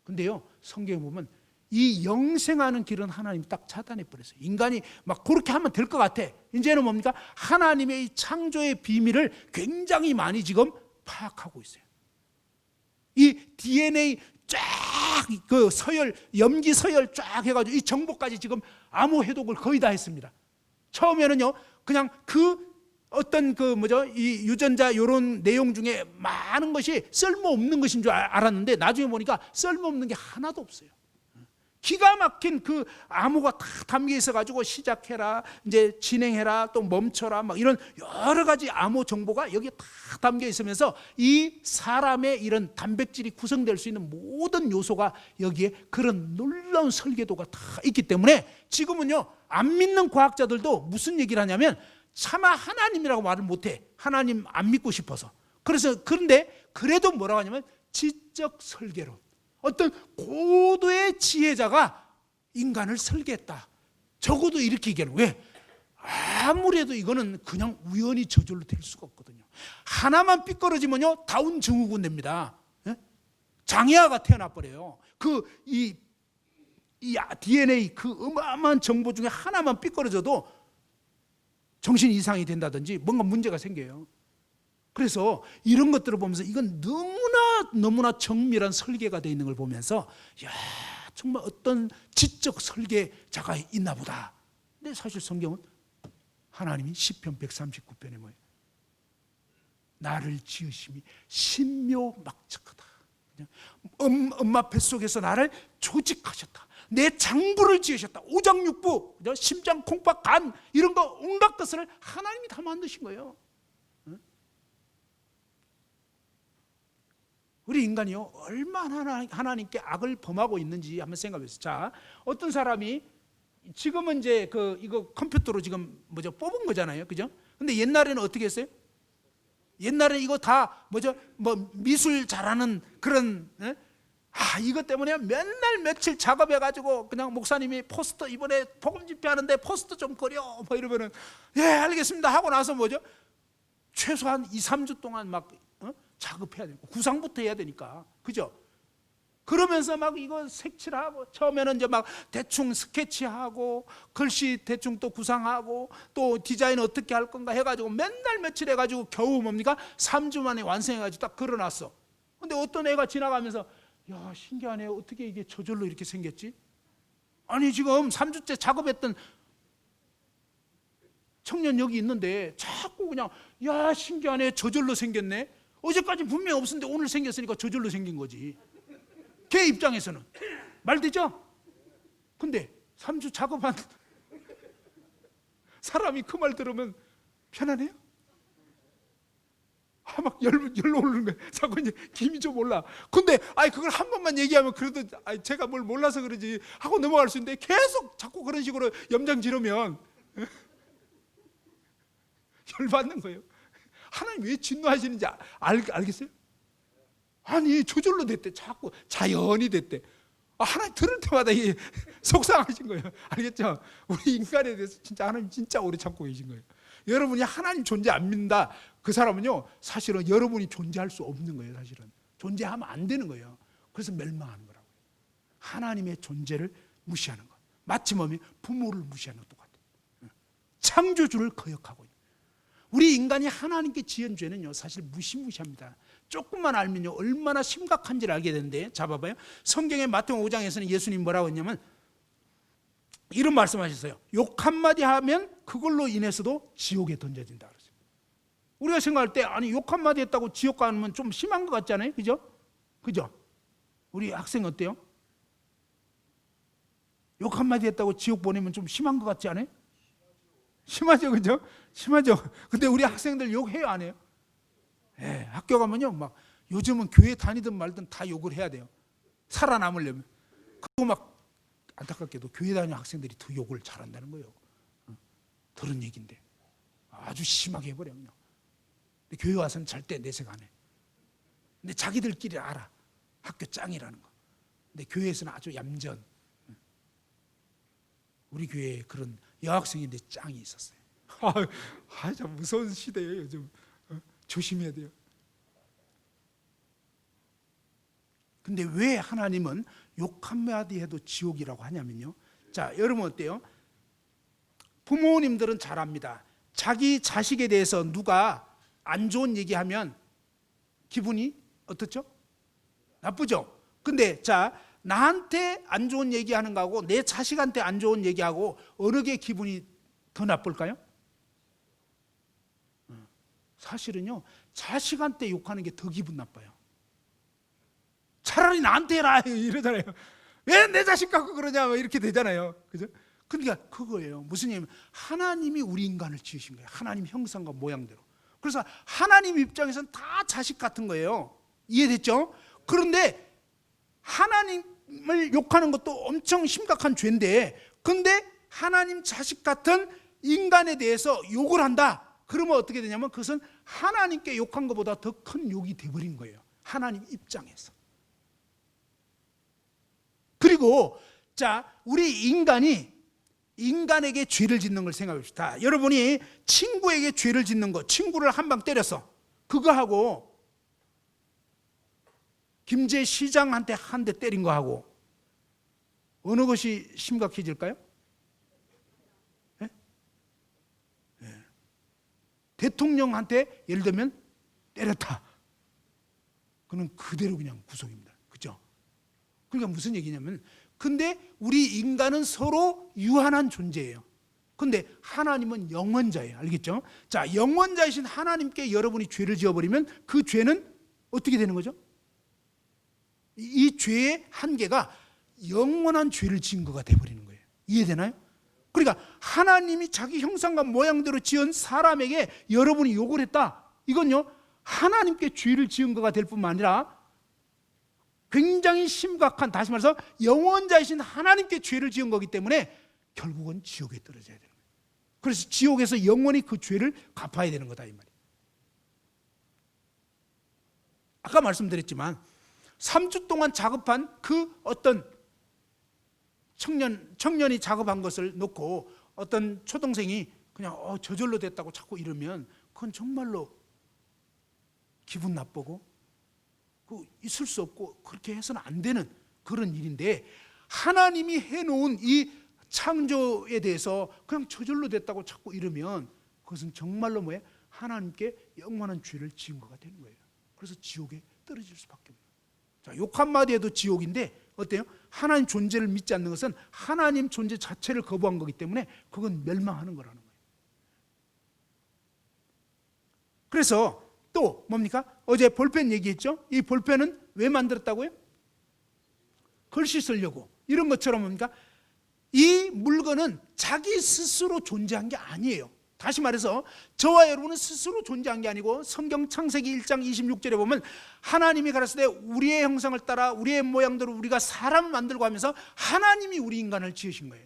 근데요 성경에 보면 이 영생하는 길은 하나님 딱 차단해 버렸어요. 인간이 막 그렇게 하면 될 것 같아. 이제는 뭡니까? 하나님의 이 창조의 비밀을 굉장히 많이 지금 파악하고 있어요. 이 DNA 쫙 그 서열, 염기 서열 쫙 해가지고 이 정보까지 지금 암호 해독을 거의 다 했습니다. 처음에는요 그냥 그 어떤 이 유전자 이런 내용 중에 많은 것이 쓸모없는 것인 줄 알았는데 나중에 보니까 쓸모없는 게 하나도 없어요. 기가 막힌 그 암호가 다 담겨 있어가지고 시작해라, 이제 진행해라, 또 멈춰라, 막 이런 여러 가지 암호 정보가 여기에 다 담겨 있으면서 이 사람의 이런 단백질이 구성될 수 있는 모든 요소가 여기에 그런 놀라운 설계도가 다 있기 때문에 지금은요 안 믿는 과학자들도 무슨 얘기를 하냐면 차마 하나님이라고 말을 못해. 하나님 안 믿고 싶어서. 그런데 그래도 뭐라고 하냐면 지적 설계론. 어떤 고도의 지혜자가 인간을 설계했다. 적어도 이렇게 얘기하는 거예요. 왜? 아무래도 이거는 그냥 우연히 저절로 될 수가 없거든요. 하나만 삐뚤어지면요 다운 증후군 됩니다. 예? 장애아가 태어나 버려요. 이 DNA 그 어마어마한 정보 중에 하나만 삐뚤어져도 정신 이상이 된다든지 뭔가 문제가 생겨요. 그래서 이런 것들을 보면서 이건 너무나 정밀한 설계가 되어 있는 걸 보면서 야, 정말 어떤 지적 설계자가 있나 보다. 근데 사실 성경은 하나님이 시편 139편에 뭐예요? 나를 지으심이 신묘막측하다. 엄마 뱃속에서 나를 조직하셨다. 내 장부를 지으셨다. 오장육부, 심장, 콩팥, 간 이런 거 온갖 것을 하나님이 다 만드신 거예요. 우리 인간이요 얼마나 하나님께 악을 범하고 있는지 한번 생각해보세요. 자, 어떤 사람이 지금은 이제 이거 컴퓨터로 지금 뽑은 거잖아요, 그죠? 근데 옛날에는 어떻게 했어요? 옛날에 이거 다 미술 잘하는 그런 이것 때문에 맨날 며칠 작업해가지고 그냥 목사님이 포스터 이번에 복음 집회하는데 포스터 좀 그려 이러면은 예 알겠습니다 하고 나서 최소한 2-3주 동안 작업해야 되고 구상부터 해야 되니까, 그죠? 그러면서 이거 색칠하고 처음에는 이제 대충 스케치하고 글씨 대충 또 구상하고 또 디자인 어떻게 할 건가 해가지고 맨날 며칠 해가지고 겨우 3주 만에 완성해가지고 딱 걸어놨어. 근데 어떤 애가 지나가면서 야 신기하네, 어떻게 이게 저절로 이렇게 생겼지? 아니 지금 3주째 작업했던 청년 여기 있는데 자꾸 그냥 야 신기하네, 저절로 생겼네. 어제까지 분명히 없었는데 오늘 생겼으니까 저절로 생긴 거지. 걔 입장에서는 말되죠? 근데 3주 작업한 사람이 그 말 들으면 편안해요? 막 열로 오르는 거예요. 자꾸 이제 김이 좀 올라. 근데 그걸 한 번만 얘기하면 그래도 제가 뭘 몰라서 그러지 하고 넘어갈 수 있는데 계속 자꾸 그런 식으로 염장 지르면 열받는 거예요. 하나님 왜 진노하시는지 알겠어요? 아니 저절로 됐대. 자꾸 자연이 됐대. 하나님 들을 때마다 속상하신 거예요. 알겠죠? 우리 인간에 대해서 진짜 하나님 진짜 오래 참고 계신 거예요. 여러분이 하나님 존재 안 믿는다, 그 사람은요 사실은 여러분이 존재할 수 없는 거예요. 사실은 존재하면 안 되는 거예요. 그래서 멸망하는 거라고요. 하나님의 존재를 무시하는 것, 마치 부모를 무시하는 것 똑같아요. 창조주를 거역하고 있는. 우리 인간이 하나님께 지은 죄는요 사실 무시무시합니다. 조금만 알면요 얼마나 심각한지를 알게 되는데, 자 봐봐요. 성경의 마태복음 5장에서는 예수님 뭐라고 했냐면 이런 말씀하셨어요. 욕 한마디 하면 그걸로 인해서도 지옥에 던져진다 그러죠. 우리가 생각할 때 욕 한마디 했다고 지옥 가면 좀 심한 것 같지 않아요? 그죠? 우리 학생 어때요? 욕 한마디 했다고 지옥 보내면 좀 심한 것 같지 않아요? 심하죠, 그죠? 심하죠. 근데 우리 학생들 욕해요, 안 해요? 예, 학교 가면요 요즘은 교회 다니든 말든 다 욕을 해야 돼요. 살아남으려면. 그리고 안타깝게도 교회 다니는 학생들이 더 욕을 잘한다는 거예요. 들은 얘기인데 아주 심하게 해버려 그냥. 근데 교회 와서는 절대 내색 안 해. 근데 자기들끼리 알아, 학교 짱이라는 거. 근데 교회에서는 아주 얌전. 우리 교회에 그런 여학생인데 짱이 있었어요. 참 무서운 시대예요 요즘. 조심해야 돼요. 근데 왜 하나님은 욕 한마디 해도 지옥이라고 하냐면요, 자 여러분 어때요? 부모님들은 잘 압니다. 자기 자식에 대해서 누가 안 좋은 얘기하면 기분이 어떻죠? 나쁘죠? 근데 자 나한테 안 좋은 얘기하는 거하고 내 자식한테 안 좋은 얘기하고 어느 게 기분이 더 나쁠까요? 사실은요 자식한테 욕하는 게 더 기분 나빠요. 차라리 나한테 해라 이러잖아요. 왜 내 자식 갖고 그러냐 이렇게 되잖아요. 그죠? 그러니까 그거예요. 무슨 얘기냐면 하나님이 우리 인간을 지으신 거예요. 하나님 형상과 모양대로. 그래서 하나님 입장에서는 다 자식 같은 거예요. 이해됐죠? 그런데 하나님을 욕하는 것도 엄청 심각한 죄인데, 근데 하나님 자식 같은 인간에 대해서 욕을 한다. 그러면 어떻게 되냐면 그것은 하나님께 욕한 것보다 더 큰 욕이 돼버린 거예요. 하나님 입장에서. 그리고 자 우리 인간에게 죄를 짓는 걸 생각해 봅시다. 여러분이 친구에게 죄를 짓는 거, 친구를 한 방 때렸어. 그거하고 김제 시장한테 한 대 때린 거하고 어느 것이 심각해질까요? 예? 예. 대통령한테 예를 들면 때렸다. 그는 그대로 그냥 구속입니다. 그죠? 그러니까 무슨 얘기냐면, 근데 우리 인간은 서로 유한한 존재예요. 근데 하나님은 영원자예요. 알겠죠? 자, 영원자이신 하나님께 여러분이 죄를 지어버리면 그 죄는 어떻게 되는 거죠? 이 죄의 한계가 영원한 죄를 지은 거가 돼버리는 거예요. 이해되나요? 그러니까 하나님이 자기 형상과 모양대로 지은 사람에게 여러분이 욕을 했다. 이건요, 하나님께 죄를 지은 거가 될 뿐만 아니라 굉장히 심각한, 다시 말해서 영원자이신 하나님께 죄를 지은 거기 때문에 결국은 지옥에 떨어져야 되는 거예요. 그래서 지옥에서 영원히 그 죄를 갚아야 되는 거다 이 말이에요. 아까 말씀드렸지만 3주 동안 작업한 그 어떤 청년이 작업한 것을 놓고 어떤 초동생이 그냥 저절로 됐다고 자꾸 이러면 그건 정말로 기분 나쁘고 있을 수 없고 그렇게 해서는 안 되는 그런 일인데, 하나님이 해놓은 이 창조에 대해서 그냥 저절로 됐다고 자꾸 이러면 그것은 정말로 뭐예요? 하나님께 영원한 죄를 지은 거가 되는 거예요. 그래서 지옥에 떨어질 수밖에 없는 거예요. 자, 욕 한마디에도 지옥인데 어때요? 하나님 존재를 믿지 않는 것은 하나님 존재 자체를 거부한 거기 때문에 그건 멸망하는 거라는 거예요. 그래서 또 뭡니까? 어제 볼펜 얘기했죠? 이 볼펜은 왜 만들었다고요? 글씨 쓰려고. 이런 것처럼 뭡니까? 이 물건은 자기 스스로 존재한 게 아니에요. 다시 말해서 저와 여러분은 스스로 존재한 게 아니고, 성경 창세기 1장 26절에 보면 하나님이 가라사대 우리의 형상을 따라 우리의 모양대로 우리가 사람을 만들고 하면서 하나님이 우리 인간을 지으신 거예요.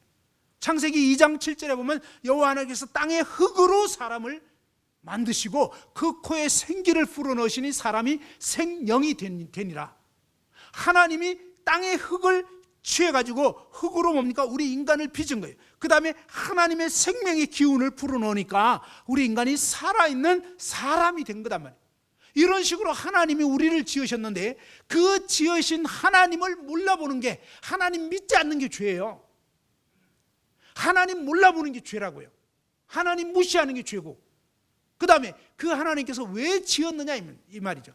창세기 2장 7절에 보면 여호와 하나님께서 땅의 흙으로 사람을 만드시고 그 코에 생기를 불어넣으시니 사람이 생명이 되니라. 하나님이 땅의 흙을 취해가지고 흙으로 뭡니까? 우리 인간을 빚은 거예요. 그 다음에 하나님의 생명의 기운을 불어넣으니까 우리 인간이 살아있는 사람이 된 거단 말이에요. 이런 식으로 하나님이 우리를 지으셨는데 그 지으신 하나님을 몰라보는 게, 하나님 믿지 않는 게 죄예요. 하나님 몰라보는 게 죄라고요. 하나님 무시하는 게 죄고, 그 다음에 그 하나님께서 왜 지었느냐 이 말이죠.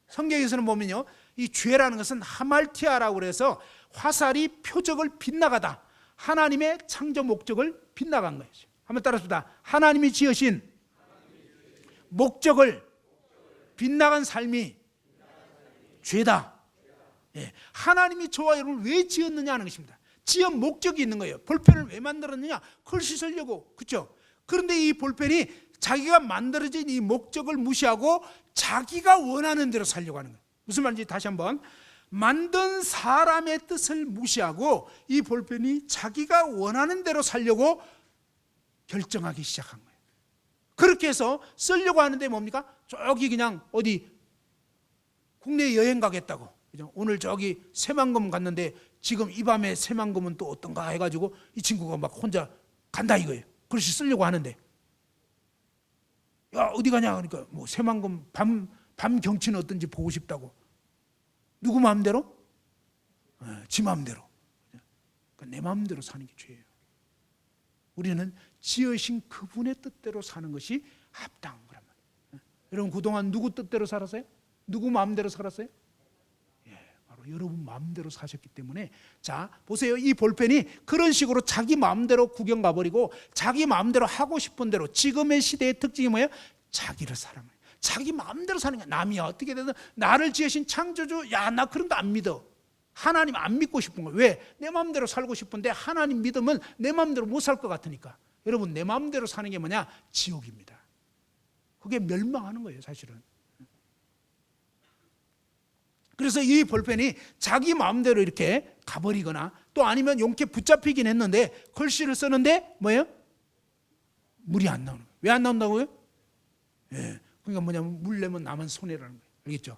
성경에서는 보면요, 이 죄라는 것은 하말티아라고 그래서 화살이 표적을 빗나가다, 하나님의 창조 목적을 빗나간 거예요. 한번 따라합시다. 하나님이 지으신 목적을 빗나간 삶이 죄다. 예, 하나님이 저와 여러분을 왜 지었느냐 하는 것입니다. 지은 목적이 있는 거예요. 볼펜을 왜 만들었느냐? 글씨 쓰려고. 그렇죠? 그런데 이 볼펜이 자기가 만들어진 이 목적을 무시하고 자기가 원하는 대로 살려고 하는 거예요. 무슨 말인지 다시 한번. 만든 사람의 뜻을 무시하고 이 볼펜이 자기가 원하는 대로 살려고 결정하기 시작한 거예요. 그렇게 해서 쓰려고 하는데 뭡니까? 저기 그냥 어디 국내 여행 가겠다고, 오늘 저기 새만금 갔는데 지금 이 밤에 새만금은 또 어떤가 해가지고 이 친구가 막 혼자 간다 이거예요. 글씨 쓰려고 하는데, 야 어디 가냐 그러니까 뭐 새만금 밤 경치는 어떤지 보고 싶다고. 누구 마음대로? 지 마음대로. 그러니까 내 마음대로 사는 게 죄예요. 우리는 지으신 그분의 뜻대로 사는 것이 합당한 거란 말이에요. 여러분 그동안 누구 뜻대로 살았어요? 누구 마음대로 살았어요? 바로 여러분 마음대로 사셨기 때문에. 자 보세요, 이 볼펜이 그런 식으로 자기 마음대로 구경 가버리고 자기 마음대로 하고 싶은 대로. 지금의 시대의 특징이 뭐예요? 자기를 사랑해요. 자기 마음대로 사는 게, 남이 어떻게 되든 나를 지으신 창조주, 야 나 그런 거 안 믿어. 하나님 안 믿고 싶은 거예요. 왜? 내 마음대로 살고 싶은데 하나님 믿으면 내 마음대로 못 살 것 같으니까. 여러분 내 마음대로 사는 게 뭐냐? 지옥입니다. 그게 멸망하는 거예요 사실은. 그래서 이 볼펜이 자기 마음대로 이렇게 가버리거나 또 아니면 용케 붙잡히긴 했는데 글씨를 쓰는데 뭐예요? 물이 안 나오는 거예요. 왜 안 나온다고요? 예. 그러니까 뭐냐면 물 내면 나만 손해라는 거예요. 알겠죠?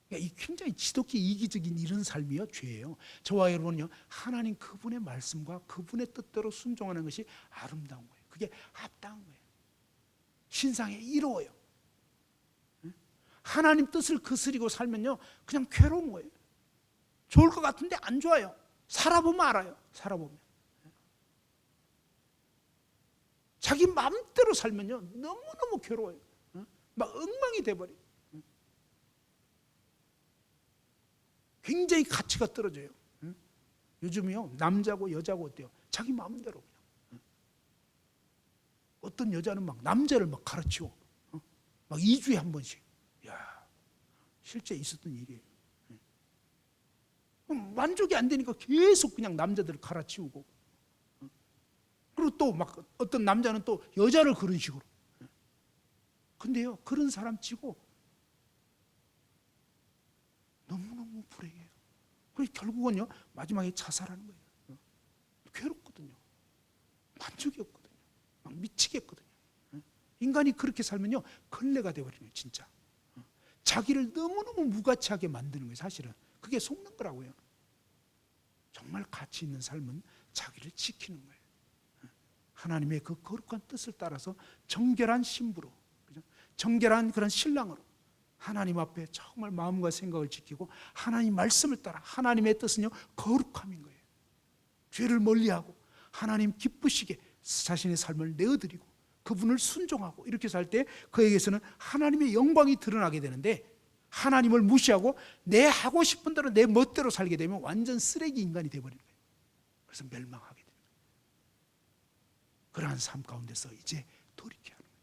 그러니까 이 굉장히 지독히 이기적인 이런 삶이요 죄예요. 저와 여러분은요, 하나님 그분의 말씀과 그분의 뜻대로 순종하는 것이 아름다운 거예요. 그게 합당한 거예요. 신상에 이로워요. 하나님 뜻을 거스리고 살면요 그냥 괴로운 거예요. 좋을 것 같은데 안 좋아요. 살아보면 알아요. 살아보면. 자기 마음대로 살면요 너무너무 괴로워요. 막 엉망이 돼버려요. 굉장히 가치가 떨어져요. 요즘이요 남자고 여자고 어때요? 자기 마음대로 그냥. 어떤 여자는 막 남자를 막 가르치고 막 2주에 한 번씩. 야, 실제 있었던 일이에요. 만족이 안 되니까 계속 그냥 남자들을 갈아치우고, 그리고 또 막 어떤 남자는 또 여자를 그런 식으로. 근데요 그런 사람 치고 너무너무 불행해요. 그래서 결국은요 마지막에 자살하는 거예요. 괴롭거든요. 만족이 없거든요. 막 미치겠거든요. 인간이 그렇게 살면요 걸레가 되어버리는 거예요. 진짜 자기를 너무너무 무가치하게 만드는 거예요. 사실은 그게 속는 거라고요. 정말 가치 있는 삶은 자기를 지키는 거예요. 하나님의 그 거룩한 뜻을 따라서 정결한 신부로, 정결한 그런 신랑으로 하나님 앞에 정말 마음과 생각을 지키고 하나님 말씀을 따라, 하나님의 뜻은요 거룩함인 거예요. 죄를 멀리하고 하나님 기쁘시게 자신의 삶을 내어드리고 그분을 순종하고 이렇게 살 때 그에게서는 하나님의 영광이 드러나게 되는데, 하나님을 무시하고 내 하고 싶은 대로 내 멋대로 살게 되면 완전 쓰레기 인간이 되어버리는 거예요. 그래서 멸망하게 됩니다. 그러한 삶 가운데서 이제 돌이켜야 하는 거예요.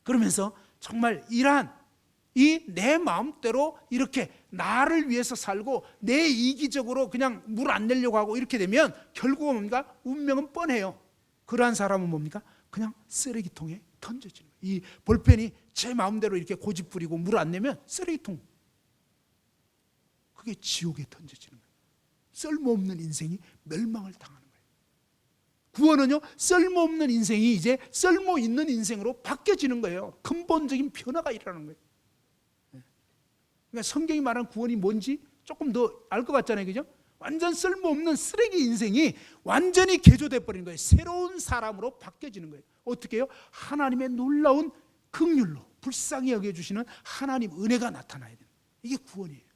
그러면서 정말 이러한 이 내 마음대로 이렇게 나를 위해서 살고 내 이기적으로 그냥 물 안 내려고 하고 이렇게 되면 결국은 뭡니까? 운명은 뻔해요. 그러한 사람은 뭡니까? 그냥 쓰레기통에 던져지는 거예요. 이 볼펜이 제 마음대로 이렇게 고집 부리고 물 안 내면 쓰레기통, 그게 지옥에 던져지는 거예요. 쓸모없는 인생이 멸망을 당하는 거예요. 구원은요 쓸모없는 인생이 이제 쓸모있는 인생으로 바뀌어지는 거예요. 근본적인 변화가 일어나는 거예요. 그러니까 성경이 말하는 구원이 뭔지 조금 더 알 것 같잖아요. 그죠? 완전 쓸모없는 쓰레기 인생이 완전히 개조돼 버리는 거예요. 새로운 사람으로 바뀌어지는 거예요. 어떻게 해요? 하나님의 놀라운 긍휼로 불쌍히 여겨주시는 하나님 은혜가 나타나야 돼요. 이게 구원이에요.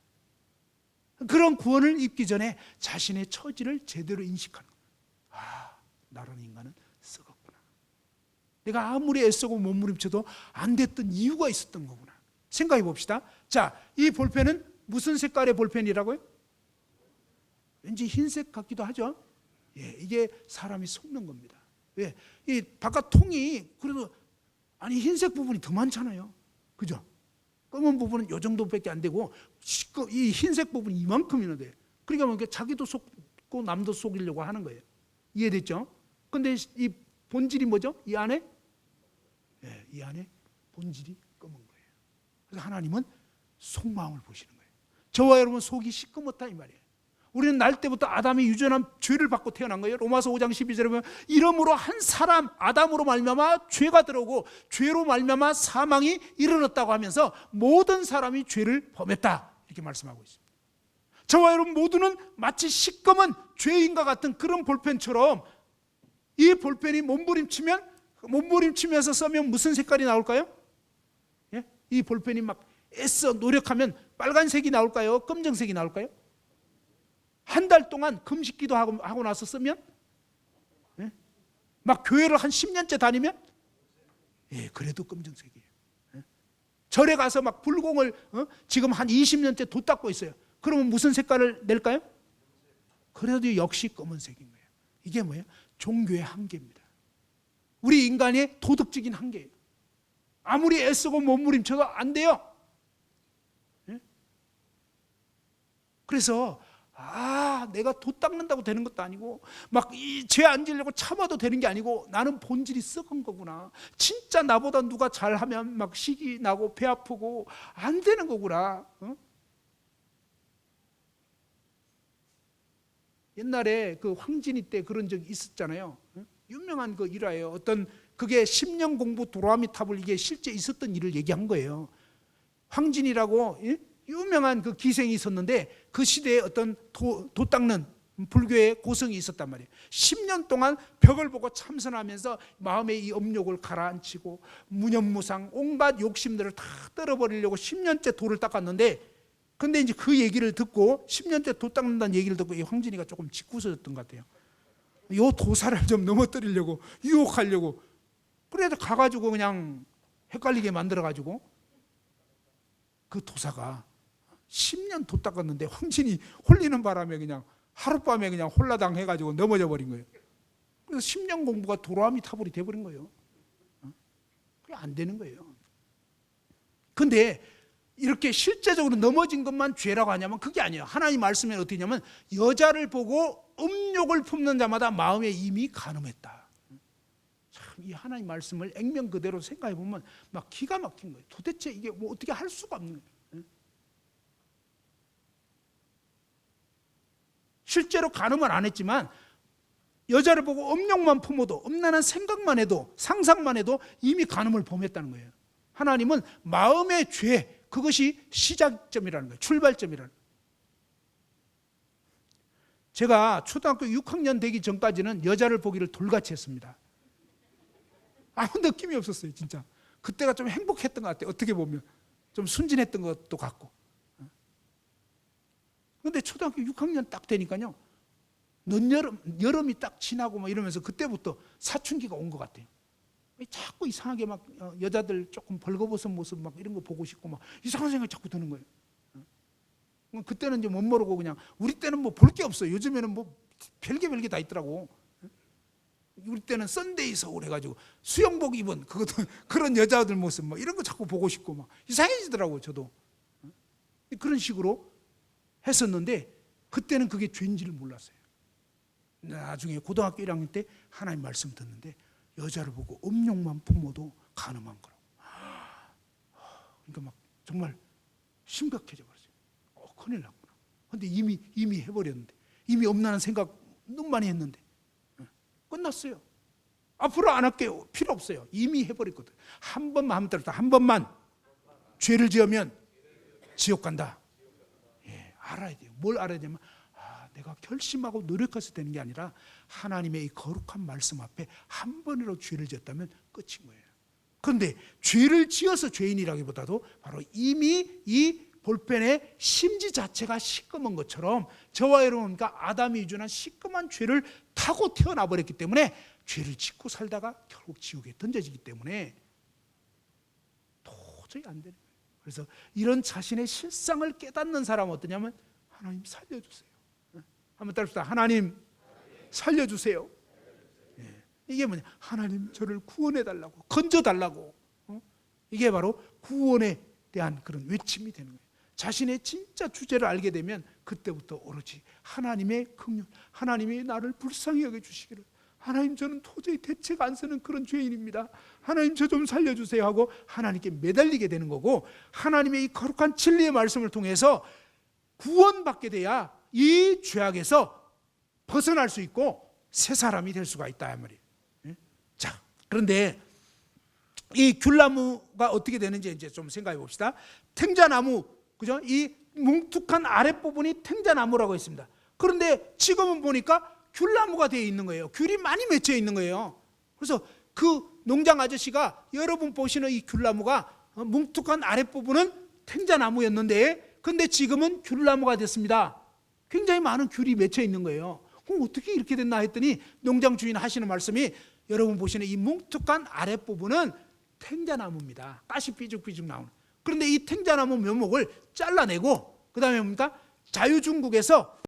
그런 구원을 입기 전에 자신의 처지를 제대로 인식하는 거예요. 아, 나라는 인간은 썩었구나. 내가 아무리 애쓰고 몸부림쳐도 안 됐던 이유가 있었던 거구나. 생각해 봅시다. 자, 이 볼펜은 무슨 색깔의 볼펜이라고요? 왠지 흰색 같기도 하죠. 예, 이게 사람이 속는 겁니다. 왜? 이 바깥 통이 그래도 아니 흰색 부분이 더 많잖아요. 그죠? 검은 부분은 이 정도밖에 안 되고 이 흰색 부분이 이만큼이나 돼요. 그러니까 뭐 자기도 속고 남도 속이려고 하는 거예요. 이해됐죠? 근데 이 본질이 뭐죠? 이 안에? 예, 이 안에 본질이 검은 거예요. 그래서 하나님은 속마음을 보시는 거예요. 저와 여러분 속이 시꺼멓다 이 말이에요. 우리는 날 때부터 아담이 유전한 죄를 받고 태어난 거예요. 로마서 5장 12절에 보면 이러므로 한 사람 아담으로 말미암아 죄가 들어오고 죄로 말미암아 사망이 이르렀다고 하면서 모든 사람이 죄를 범했다 이렇게 말씀하고 있습니다. 저와 여러분 모두는 마치 시꺼먼 죄인과 같은 그런 볼펜처럼 이 볼펜이 몸부림치면서 쓰면 무슨 색깔이 나올까요? 예? 이 볼펜이 막 애써 노력하면 빨간색이 나올까요? 검정색이 나올까요? 한 달 동안 금식기도 하고 나서 쓰면 예? 막 교회를 한 10년째 다니면 예, 그래도 검정색이에요. 예? 절에 가서 막 불공을 지금 한 20년째 도 닦고 있어요. 그러면 무슨 색깔을 낼까요? 그래도 역시 검은색인 거예요. 이게 뭐예요? 종교의 한계입니다. 우리 인간의 도덕적인 한계예요. 아무리 애쓰고 몸부림쳐도 안 돼요. 예? 그래서 내가 도 닦는다고 되는 것도 아니고 막 이 죄 안 지려고 참아도 되는 게 아니고 나는 본질이 썩은 거구나. 진짜 나보다 누가 잘하면 막 식이 나고 배 아프고 안 되는 거구나. 옛날에 그 황진이 때 그런 적이 있었잖아요. 유명한 그 일화예요. 어떤 그게 10년 공부 도라미 탑을 이게 실제 있었던 일을 얘기한 거예요. 황진이라고 유명한 그 기생이 있었는데 그 시대에 어떤 도 닦는 불교의 고성이 있었단 말이에요. 10년 동안 벽을 보고 참선하면서 마음의 이 업욕을 가라앉히고 무념무상 온갖 욕심들을 다 떨어버리려고 10년째 돌을 닦았는데, 근데 이제 그 얘기를 듣고 10년째 돌 닦는다는 얘기를 듣고 이 황진이가 조금 짓궂어졌던 것 같아요. 요 도사를 좀 넘어뜨리려고, 유혹하려고, 그래도 가가지고 그냥 헷갈리게 만들어가지고 그 도사가 10년 돌 닦았는데 황진이 홀리는 바람에 그냥 하룻밤에 그냥 홀라당 해가지고 넘어져 버린 거예요. 그래서 10년 공부가 도라미 타불이 돼버린 거예요. 그게 안 되는 거예요. 근데 이렇게 실제적으로 넘어진 것만 죄라고 하냐면 그게 아니에요. 하나님 말씀에 어떻게 냐면 여자를 보고 음욕을 품는 자마다 마음에 이미 간음했다. 참, 이 하나님 말씀을 액면 그대로 생각해 보면 막 기가 막힌 거예요. 도대체 이게 뭐 어떻게 할 수가 없는 거예요. 실제로 간음은 안 했지만 여자를 보고 음욕만 품어도, 음란한 생각만 해도, 상상만 해도 이미 간음을 범했다는 거예요. 하나님은 마음의 죄, 그것이 시작점이라는 거예요. 출발점이라는 거예요. 제가 초등학교 6학년 되기 전까지는 여자를 보기를 돌같이 했습니다. 아무 느낌이 없었어요, 진짜. 그때가 좀 행복했던 것 같아요. 어떻게 보면 좀 순진했던 것도 같고. 그런데 초등학교 6학년 딱 되니까요, 여름이 딱 지나고 막 이러면서 그때부터 사춘기가 온 것 같아요. 자꾸 이상하게 막 여자들 조금 벌거벗은 모습 막 이런 거 보고 싶고 막 이상한 생각이 자꾸 드는 거예요. 그때는 이제 못 모르고 그냥, 우리 때는 뭐 볼 게 없어요. 요즘에는 뭐 별게 다 있더라고. 우리 때는 썬데이 서울 해가지고 수영복 입은 그것도 그런 여자들 모습 막 이런 거 자꾸 보고 싶고 막 이상해지더라고요, 저도. 그런 식으로 했었는데 그때는 그게 죄인지를 몰랐어요. 나중에 고등학교 1학년 때 하나님 말씀 듣는데 여자를 보고 음욕만 품어도 간음한 거라고. 그러니까 막 정말 심각해져 버렸어요. 큰일 났구나. 근데 이미 해버렸는데, 이미 엄나는 생각 너무 많이 했는데 끝났어요. 앞으로 안 할게요. 필요 없어요. 이미 해버렸거든. 한 번만 하면 따르다. 한 번만 죄를 지으면 지옥 간다. 알아야 돼요. 뭘 알아야 되면 내가 결심하고 노력해서 되는 게 아니라 하나님의 이 거룩한 말씀 앞에 한 번이라도 죄를 지었다면 끝인 거예요. 그런데 죄를 지어서 죄인이라기보다도 바로 이미 이 볼펜의 심지 자체가 시꺼먼 것처럼 저와 여러분과 아담이 유전한 시꺼먼 죄를 타고 태어나 버렸기 때문에 죄를 짓고 살다가 결국 지옥에 던져지기 때문에 도저히 안 되는 거예요. 그래서 이런 자신의 실상을 깨닫는 사람은 어떠냐면 하나님 살려주세요. 한번 따라합시다. 하나님 살려주세요. 이게 뭐냐? 하나님 저를 구원해달라고, 건져달라고. 이게 바로 구원에 대한 그런 외침이 되는 거예요. 자신의 진짜 주제를 알게 되면 그때부터 오로지 하나님의 긍휼, 하나님이 나를 불쌍히 여겨주시기를, 하나님 저는 도저히 대책 안 서는 그런 죄인입니다, 하나님 저 좀 살려주세요 하고 하나님께 매달리게 되는 거고, 하나님의 이 거룩한 진리의 말씀을 통해서 구원받게 돼야 이 죄악에서 벗어날 수 있고 새 사람이 될 수가 있다 이 말이에요. 자, 그런데 이 귤나무가 어떻게 되는지 이제 좀 생각해 봅시다. 탱자나무, 그죠? 이 뭉툭한 아랫부분이 탱자나무라고 했습니다. 그런데 지금은 보니까 귤나무가 되어 있는 거예요. 귤이 많이 맺혀 있는 거예요. 그래서 그 농장 아저씨가 여러분 보시는 이 귤나무가 뭉툭한 아랫부분은 탱자나무였는데 근데 지금은 귤나무가 됐습니다. 굉장히 많은 귤이 맺혀 있는 거예요. 그럼 어떻게 이렇게 됐나 했더니 농장 주인 하시는 말씀이 여러분 보시는 이 뭉툭한 아랫부분은 탱자나무입니다. 가시 삐죽삐죽 나오는. 그런데 이 탱자나무 묘목을 잘라내고 그 다음에 뭡니까? 자유중국에서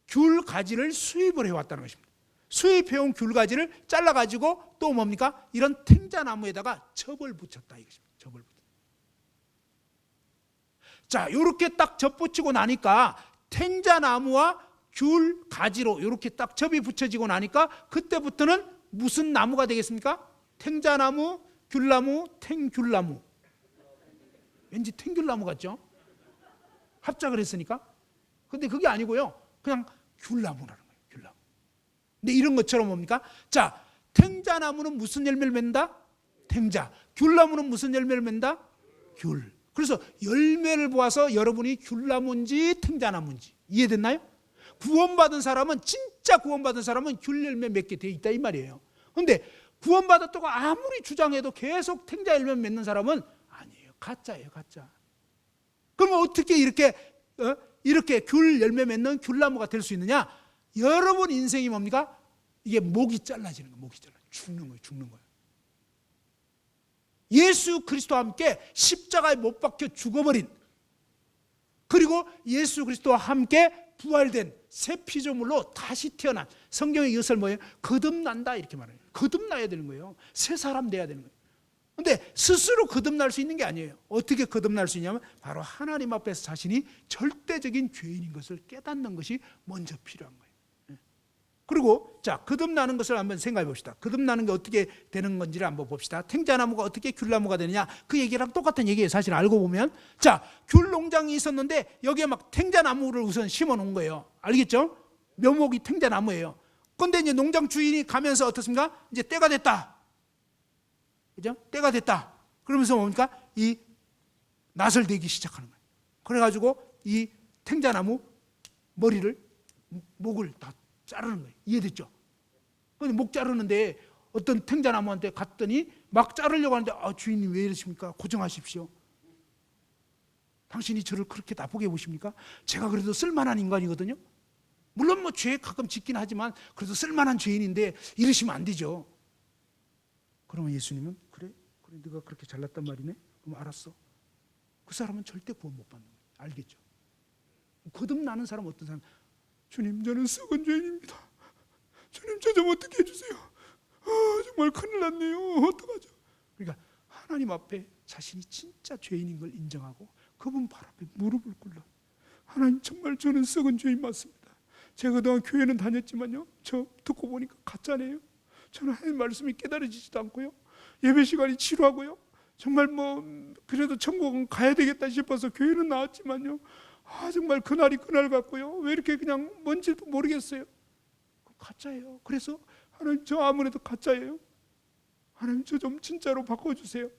귤 가지를 수입을 해왔다는 것입니다. 수입해온 귤 가지를 잘라가지고 또 뭡니까? 이런 탱자나무에다가 접을 붙였다 이것입니다. 접을 붙였다. 자, 이렇게 딱 접붙이고 나니까 탱자나무와 귤 가지로 이렇게 딱 접이 붙여지고 나니까 그때부터는 무슨 나무가 되겠습니까? 탱자나무, 귤나무, 탱귤나무. 왠지 탱귤나무 같죠? 합작을 했으니까. 근데 그게 아니고요. 그냥 귤나무라는 거예요. 귤나무. 근데 이런 것처럼 뭡니까? 자, 탱자나무는 무슨 열매를 맺는다? 탱자. 귤나무는 무슨 열매를 맺는다? 귤. 그래서 열매를 보아서 여러분이 귤나무인지 탱자나무인지 이해됐나요? 구원받은 사람은, 진짜 구원받은 사람은 귤 열매 맺게 돼 있다 이 말이에요. 그런데 구원받았다고 아무리 주장해도 계속 탱자 열매 맺는 사람은 아니에요. 가짜예요, 가짜. 그러면 어떻게 이렇게 귤 열매 맺는 귤나무가 될 수 있느냐? 여러분 인생이 뭡니까? 이게 목이 잘라지는 거예요. 목이 잘라 죽는 거예요. 죽는 거예요. 예수 그리스도와 함께 십자가에 못 박혀 죽어버린, 그리고 예수 그리스도와 함께 부활된 새 피조물로 다시 태어난, 성경의 이것을 뭐예요? 거듭난다 이렇게 말해요. 거듭나야 되는 거예요. 새 사람 돼야 되는 거예요. 그런데 스스로 거듭날 수 있는 게 아니에요. 어떻게 거듭날 수 있냐면 바로 하나님 앞에서 자신이 절대적인 죄인인 것을 깨닫는 것이 먼저 필요한 거예요. 그리고 자, 거듭나는 것을 한번 생각해 봅시다. 거듭나는 게 어떻게 되는 건지를 한번 봅시다. 탱자나무가 어떻게 귤나무가 되느냐, 그 얘기랑 똑같은 얘기예요. 사실 알고 보면. 자, 귤 농장이 있었는데 여기에 막 탱자나무를 우선 심어 놓은 거예요. 알겠죠? 묘목이 탱자나무예요. 그런데 이제 농장 주인이 가면서 어떻습니까? 이제 때가 됐다. 그죠? 때가 됐다. 그러면서 뭡니까? 이 낫을 대기 시작하는 거예요. 그래가지고 이 탱자나무 머리를, 목을 다 자르는 거예요. 이해됐죠? 근데 목 자르는데 어떤 탱자나무한테 갔더니 막 자르려고 하는데, 주인님 왜 이러십니까? 고정하십시오. 당신이 저를 그렇게 나쁘게 보십니까? 제가 그래도 쓸만한 인간이거든요. 물론 뭐 죄 가끔 짓긴 하지만 그래도 쓸만한 죄인인데 이러시면 안 되죠. 그러면 예수님은 그래 네가 그렇게 잘났단 말이네? 그럼 알았어. 그 사람은 절대 구원 못 받는 거예요. 알겠죠? 거듭나는 사람은 어떤 사람? 주님, 저는 썩은 죄인입니다. 주님, 저 좀 어떻게 해주세요. 정말 큰일 났네요. 어떡하죠? 그러니까 하나님 앞에 자신이 진짜 죄인인 걸 인정하고 그분 발 앞에 무릎을 꿇러, 하나님, 정말 저는 썩은 죄인 맞습니다. 제가 그동안 교회는 다녔지만요, 저 듣고 보니까 가짜네요. 저는 하나님 말씀이 깨달아지지도 않고요, 예배 시간이 지루하고요, 정말 뭐 그래도 천국은 가야 되겠다 싶어서 교회는 나왔지만요, 정말 그날이 그날 같고요, 왜 이렇게 그냥 뭔지도 모르겠어요. 가짜예요. 그래서 하나님, 저 아무래도 가짜예요. 하나님, 저 좀 진짜로 바꿔주세요.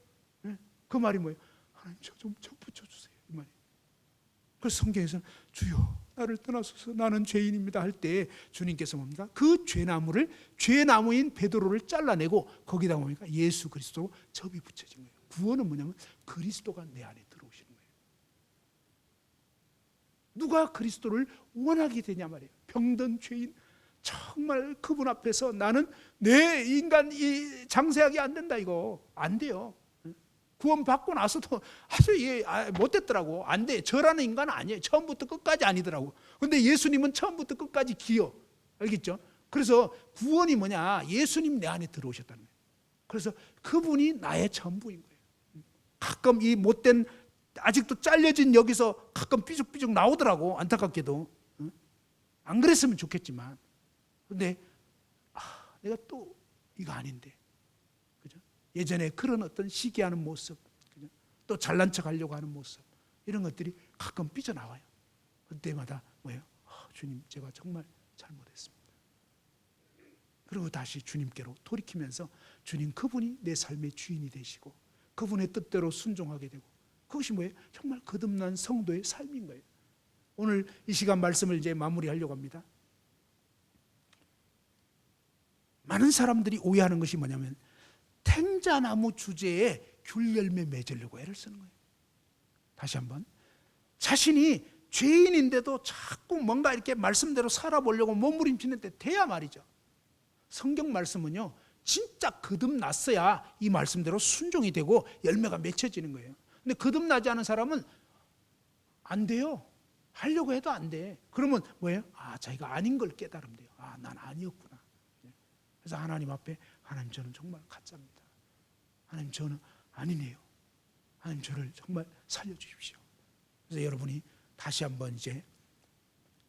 네? 그 말이 뭐예요? 하나님, 저 좀 붙여주세요. 이 말이에요. 그래서 성경에서는 주여 나를 떠나소서 나는 죄인입니다 할 때 주님께서 뭡니까? 그 죄나무를, 죄나무인 베드로를 잘라내고 거기다 뭡니까? 예수 그리스도 접이 붙여진 거예요. 구원은 뭐냐면 그리스도가 내 안에 들어오시는 거예요. 누가 그리스도를 원하게 되냐 말이에요. 병든 죄인, 정말 그분 앞에서 나는 내 인간 이 장세하게 안 된다, 이거 안 돼요. 구원 받고 나서도 아주 못됐더라고. 안 돼. 저라는 인간은 아니에요. 처음부터 끝까지 아니더라고. 근데 예수님은 처음부터 끝까지 기여. 알겠죠? 그래서 구원이 뭐냐? 예수님 내 안에 들어오셨다는 거예요. 그래서 그분이 나의 전부인 거예요. 가끔 이 못된, 아직도 잘려진 여기서 가끔 삐죽삐죽 나오더라고. 안타깝게도. 안 그랬으면 좋겠지만. 근데 내가 또 이거 아닌데. 그죠? 예전에 그런 어떤 시기하는 모습, 그죠? 또 잘난 척 하려고 하는 모습, 이런 것들이 가끔 삐져나와요. 그때마다 뭐예요? 주님, 제가 정말 잘못했습니다. 그리고 다시 주님께로 돌이키면서 주님, 그분이 내 삶의 주인이 되시고 그분의 뜻대로 순종하게 되고, 그것이 뭐예요? 정말 거듭난 성도의 삶인 거예요. 오늘 이 시간 말씀을 이제 마무리하려고 합니다. 많은 사람들이 오해하는 것이 뭐냐면 탱자나무 주제에 귤 열매 맺으려고 애를 쓰는 거예요. 다시 한번, 자신이 죄인인데도 자꾸 뭔가 이렇게 말씀대로 살아보려고 몸부림치는데 돼야 말이죠. 성경 말씀은요, 진짜 거듭났어야 이 말씀대로 순종이 되고 열매가 맺혀지는 거예요. 근데 거듭나지 않은 사람은 안 돼요. 하려고 해도 안 돼. 그러면 뭐예요? 자기가 아닌 걸 깨달으면 돼요. 난 아니었구나. 그래서 하나님 앞에, 하나님, 저는 정말 가짜입니다. 하나님, 저는 아니네요. 하나님, 저를 정말 살려주십시오. 그래서 여러분이 다시 한번 이제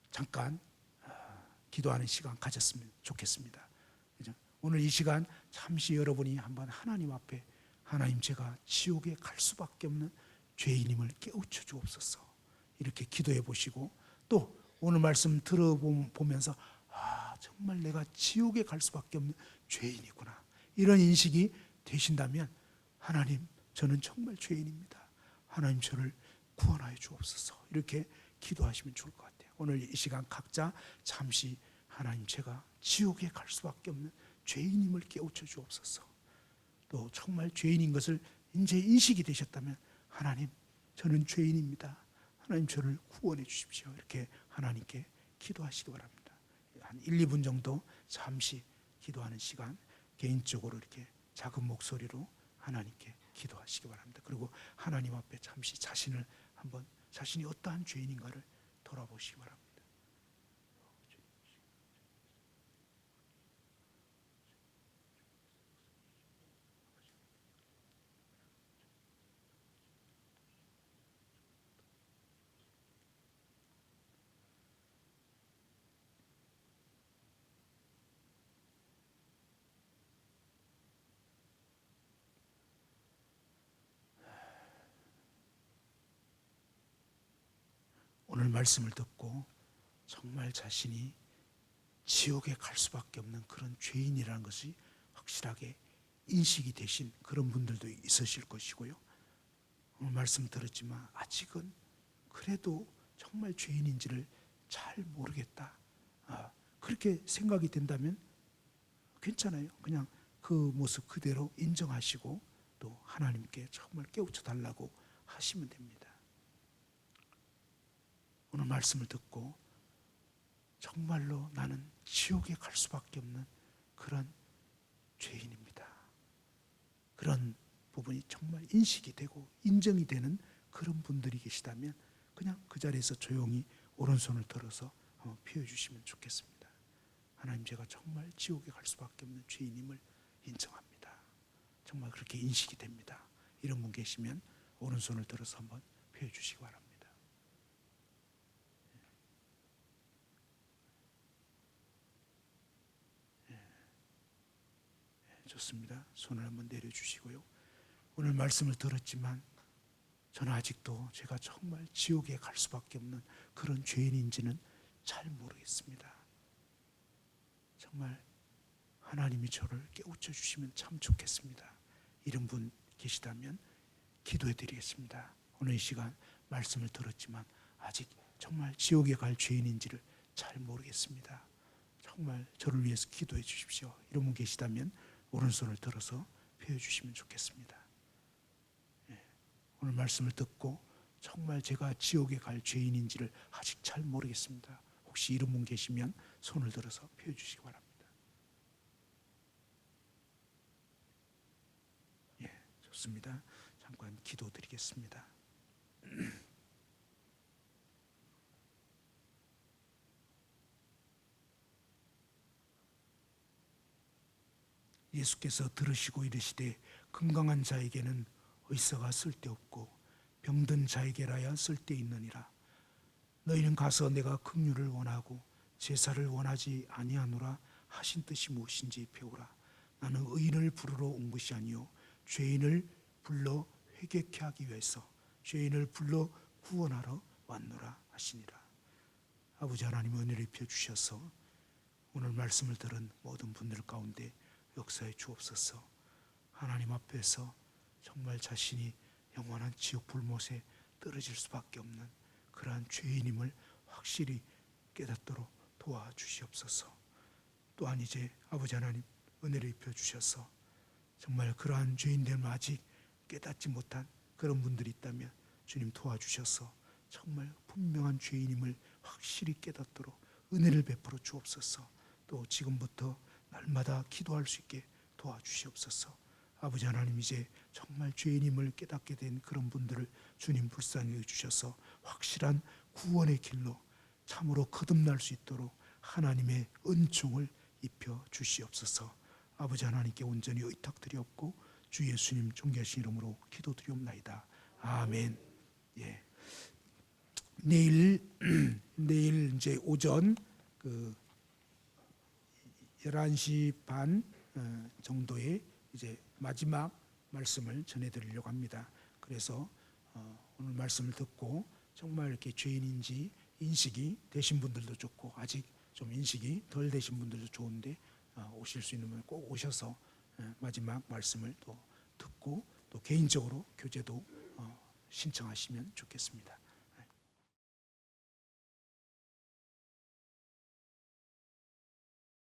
잠깐 기도하는 시간 가졌으면 좋겠습니다. 그죠? 오늘 이 시간 잠시 여러분이 한번 하나님 앞에, 하나님, 제가 지옥에 갈 수밖에 없는 죄인임을 깨우쳐 주옵소서, 이렇게 기도해 보시고, 또 오늘 말씀 들어보면서 정말 내가 지옥에 갈 수밖에 없는 죄인이구나, 이런 인식이 되신다면, 하나님, 저는 정말 죄인입니다. 하나님, 저를 구원하여 주옵소서, 이렇게 기도하시면 좋을 것 같아요. 오늘 이 시간 각자 잠시 하나님, 제가 지옥에 갈 수밖에 없는 죄인임을 깨우쳐 주옵소서. 또 정말 죄인인 것을 이제 인식이 되셨다면 하나님, 저는 죄인입니다. 하나님, 저를 구원해 주십시오. 이렇게 하나님께 기도하시기 바랍니다. 한 1, 2분 정도 잠시 기도하는 시간, 개인적으로 이렇게 작은 목소리로 하나님께 기도하시기 바랍니다. 그리고 하나님 앞에 잠시 자신을 한번, 자신이 어떠한 죄인인가를 돌아보시기 바랍니다. 오늘 말씀을 듣고 정말 자신이 지옥에 갈 수밖에 없는 그런 죄인이라는 것이 확실하게 인식이 되신 그런 분들도 있으실 것이고요. 오늘 말씀 들었지만 아직은 그래도 정말 죄인인지를 잘 모르겠다, 그렇게 생각이 된다면 괜찮아요. 그냥 그 모습 그대로 인정하시고 또 하나님께 정말 깨우쳐 달라고 하시면 됩니다. 오늘 말씀을 듣고 정말로 나는 지옥에 갈 수밖에 없는 그런 죄인입니다, 그런 부분이 정말 인식이 되고 인정이 되는 그런 분들이 계시다면 그냥 그 자리에서 조용히 오른손을 들어서 한번 피워주시면 좋겠습니다. 하나님, 제가 정말 지옥에 갈 수밖에 없는 죄인임을 인정합니다. 정말 그렇게 인식이 됩니다. 이런 분 계시면 오른손을 들어서 한번 피워주시기 바랍니다. 좋습니다. 손을 한번 내려주시고요. 오늘 말씀을 들었지만 저는 아직도 제가 정말 지옥에 갈 수밖에 없는 그런 죄인인지는 잘 모르겠습니다. 정말 하나님이 저를 깨우쳐 주시면 참 좋겠습니다. 이런 분 계시다면 기도해 드리겠습니다. 오늘 이 시간 말씀을 들었지만 아직 정말 지옥에 갈 죄인인지를 잘 모르겠습니다. 정말 저를 위해서 기도해 주십시오. 이런 분 계시다면 오른손을 들어서 펴주시면 좋겠습니다. 오늘 말씀을 듣고 정말 제가 지옥에 갈 죄인인지를 아직 잘 모르겠습니다. 혹시 이런 분 계시면 손을 들어서 펴주시기 바랍니다. 좋습니다. 잠깐 기도 드리겠습니다. 예수께서 들으시고 이르시되 건강한 자에게는 의사가 쓸데없고 병든 자에게라야 쓸데있느니라. 너희는 가서 내가 긍휼을 원하고 제사를 원하지 아니하노라 하신 뜻이 무엇인지 배우라. 나는 의인을 부르러 온 것이 아니요 죄인을 불러 회개케 하기 위해서 죄인을 불러 구원하러 왔노라 하시니라. 아버지 하나님, 은혜를 입혀 주셔서 오늘 말씀을 들은 모든 분들 가운데 역사해 주옵소서. 하나님 앞에서 정말 자신이 영원한 지옥 불못에 떨어질 수밖에 없는 그러한 죄인임을 확실히 깨닫도록 도와주시옵소서. 또한 이제 아버지 하나님, 은혜를 입혀 주셔서 정말 그러한 죄인됨을 아직 깨닫지 못한 그런 분들이 있다면 주님 도와주셔서 정말 분명한 죄인임을 확실히 깨닫도록 은혜를 베풀어 주옵소서. 또 지금부터 날마다 기도할 수 있게 도와주시옵소서. 아버지 하나님, 이제 정말 죄인임을 깨닫게 된 그런 분들을 주님 불쌍히 여주셔서 확실한 구원의 길로 참으로 거듭날 수 있도록 하나님의 은총을 입혀 주시옵소서. 아버지 하나님께 온전히 의탁드리옵고 주 예수님 존귀하신 이름으로 기도드리옵나이다. 아멘. 내일 이제 오전 11시 반 정도에 이제 마지막 말씀을 전해드리려고 합니다. 그래서 오늘 말씀을 듣고 정말 이렇게 죄인인지 인식이 되신 분들도 좋고 아직 좀 인식이 덜 되신 분들도 좋은데 오실 수 있는 분 꼭 오셔서 마지막 말씀을 또 듣고 또 개인적으로 교제도 신청하시면 좋겠습니다.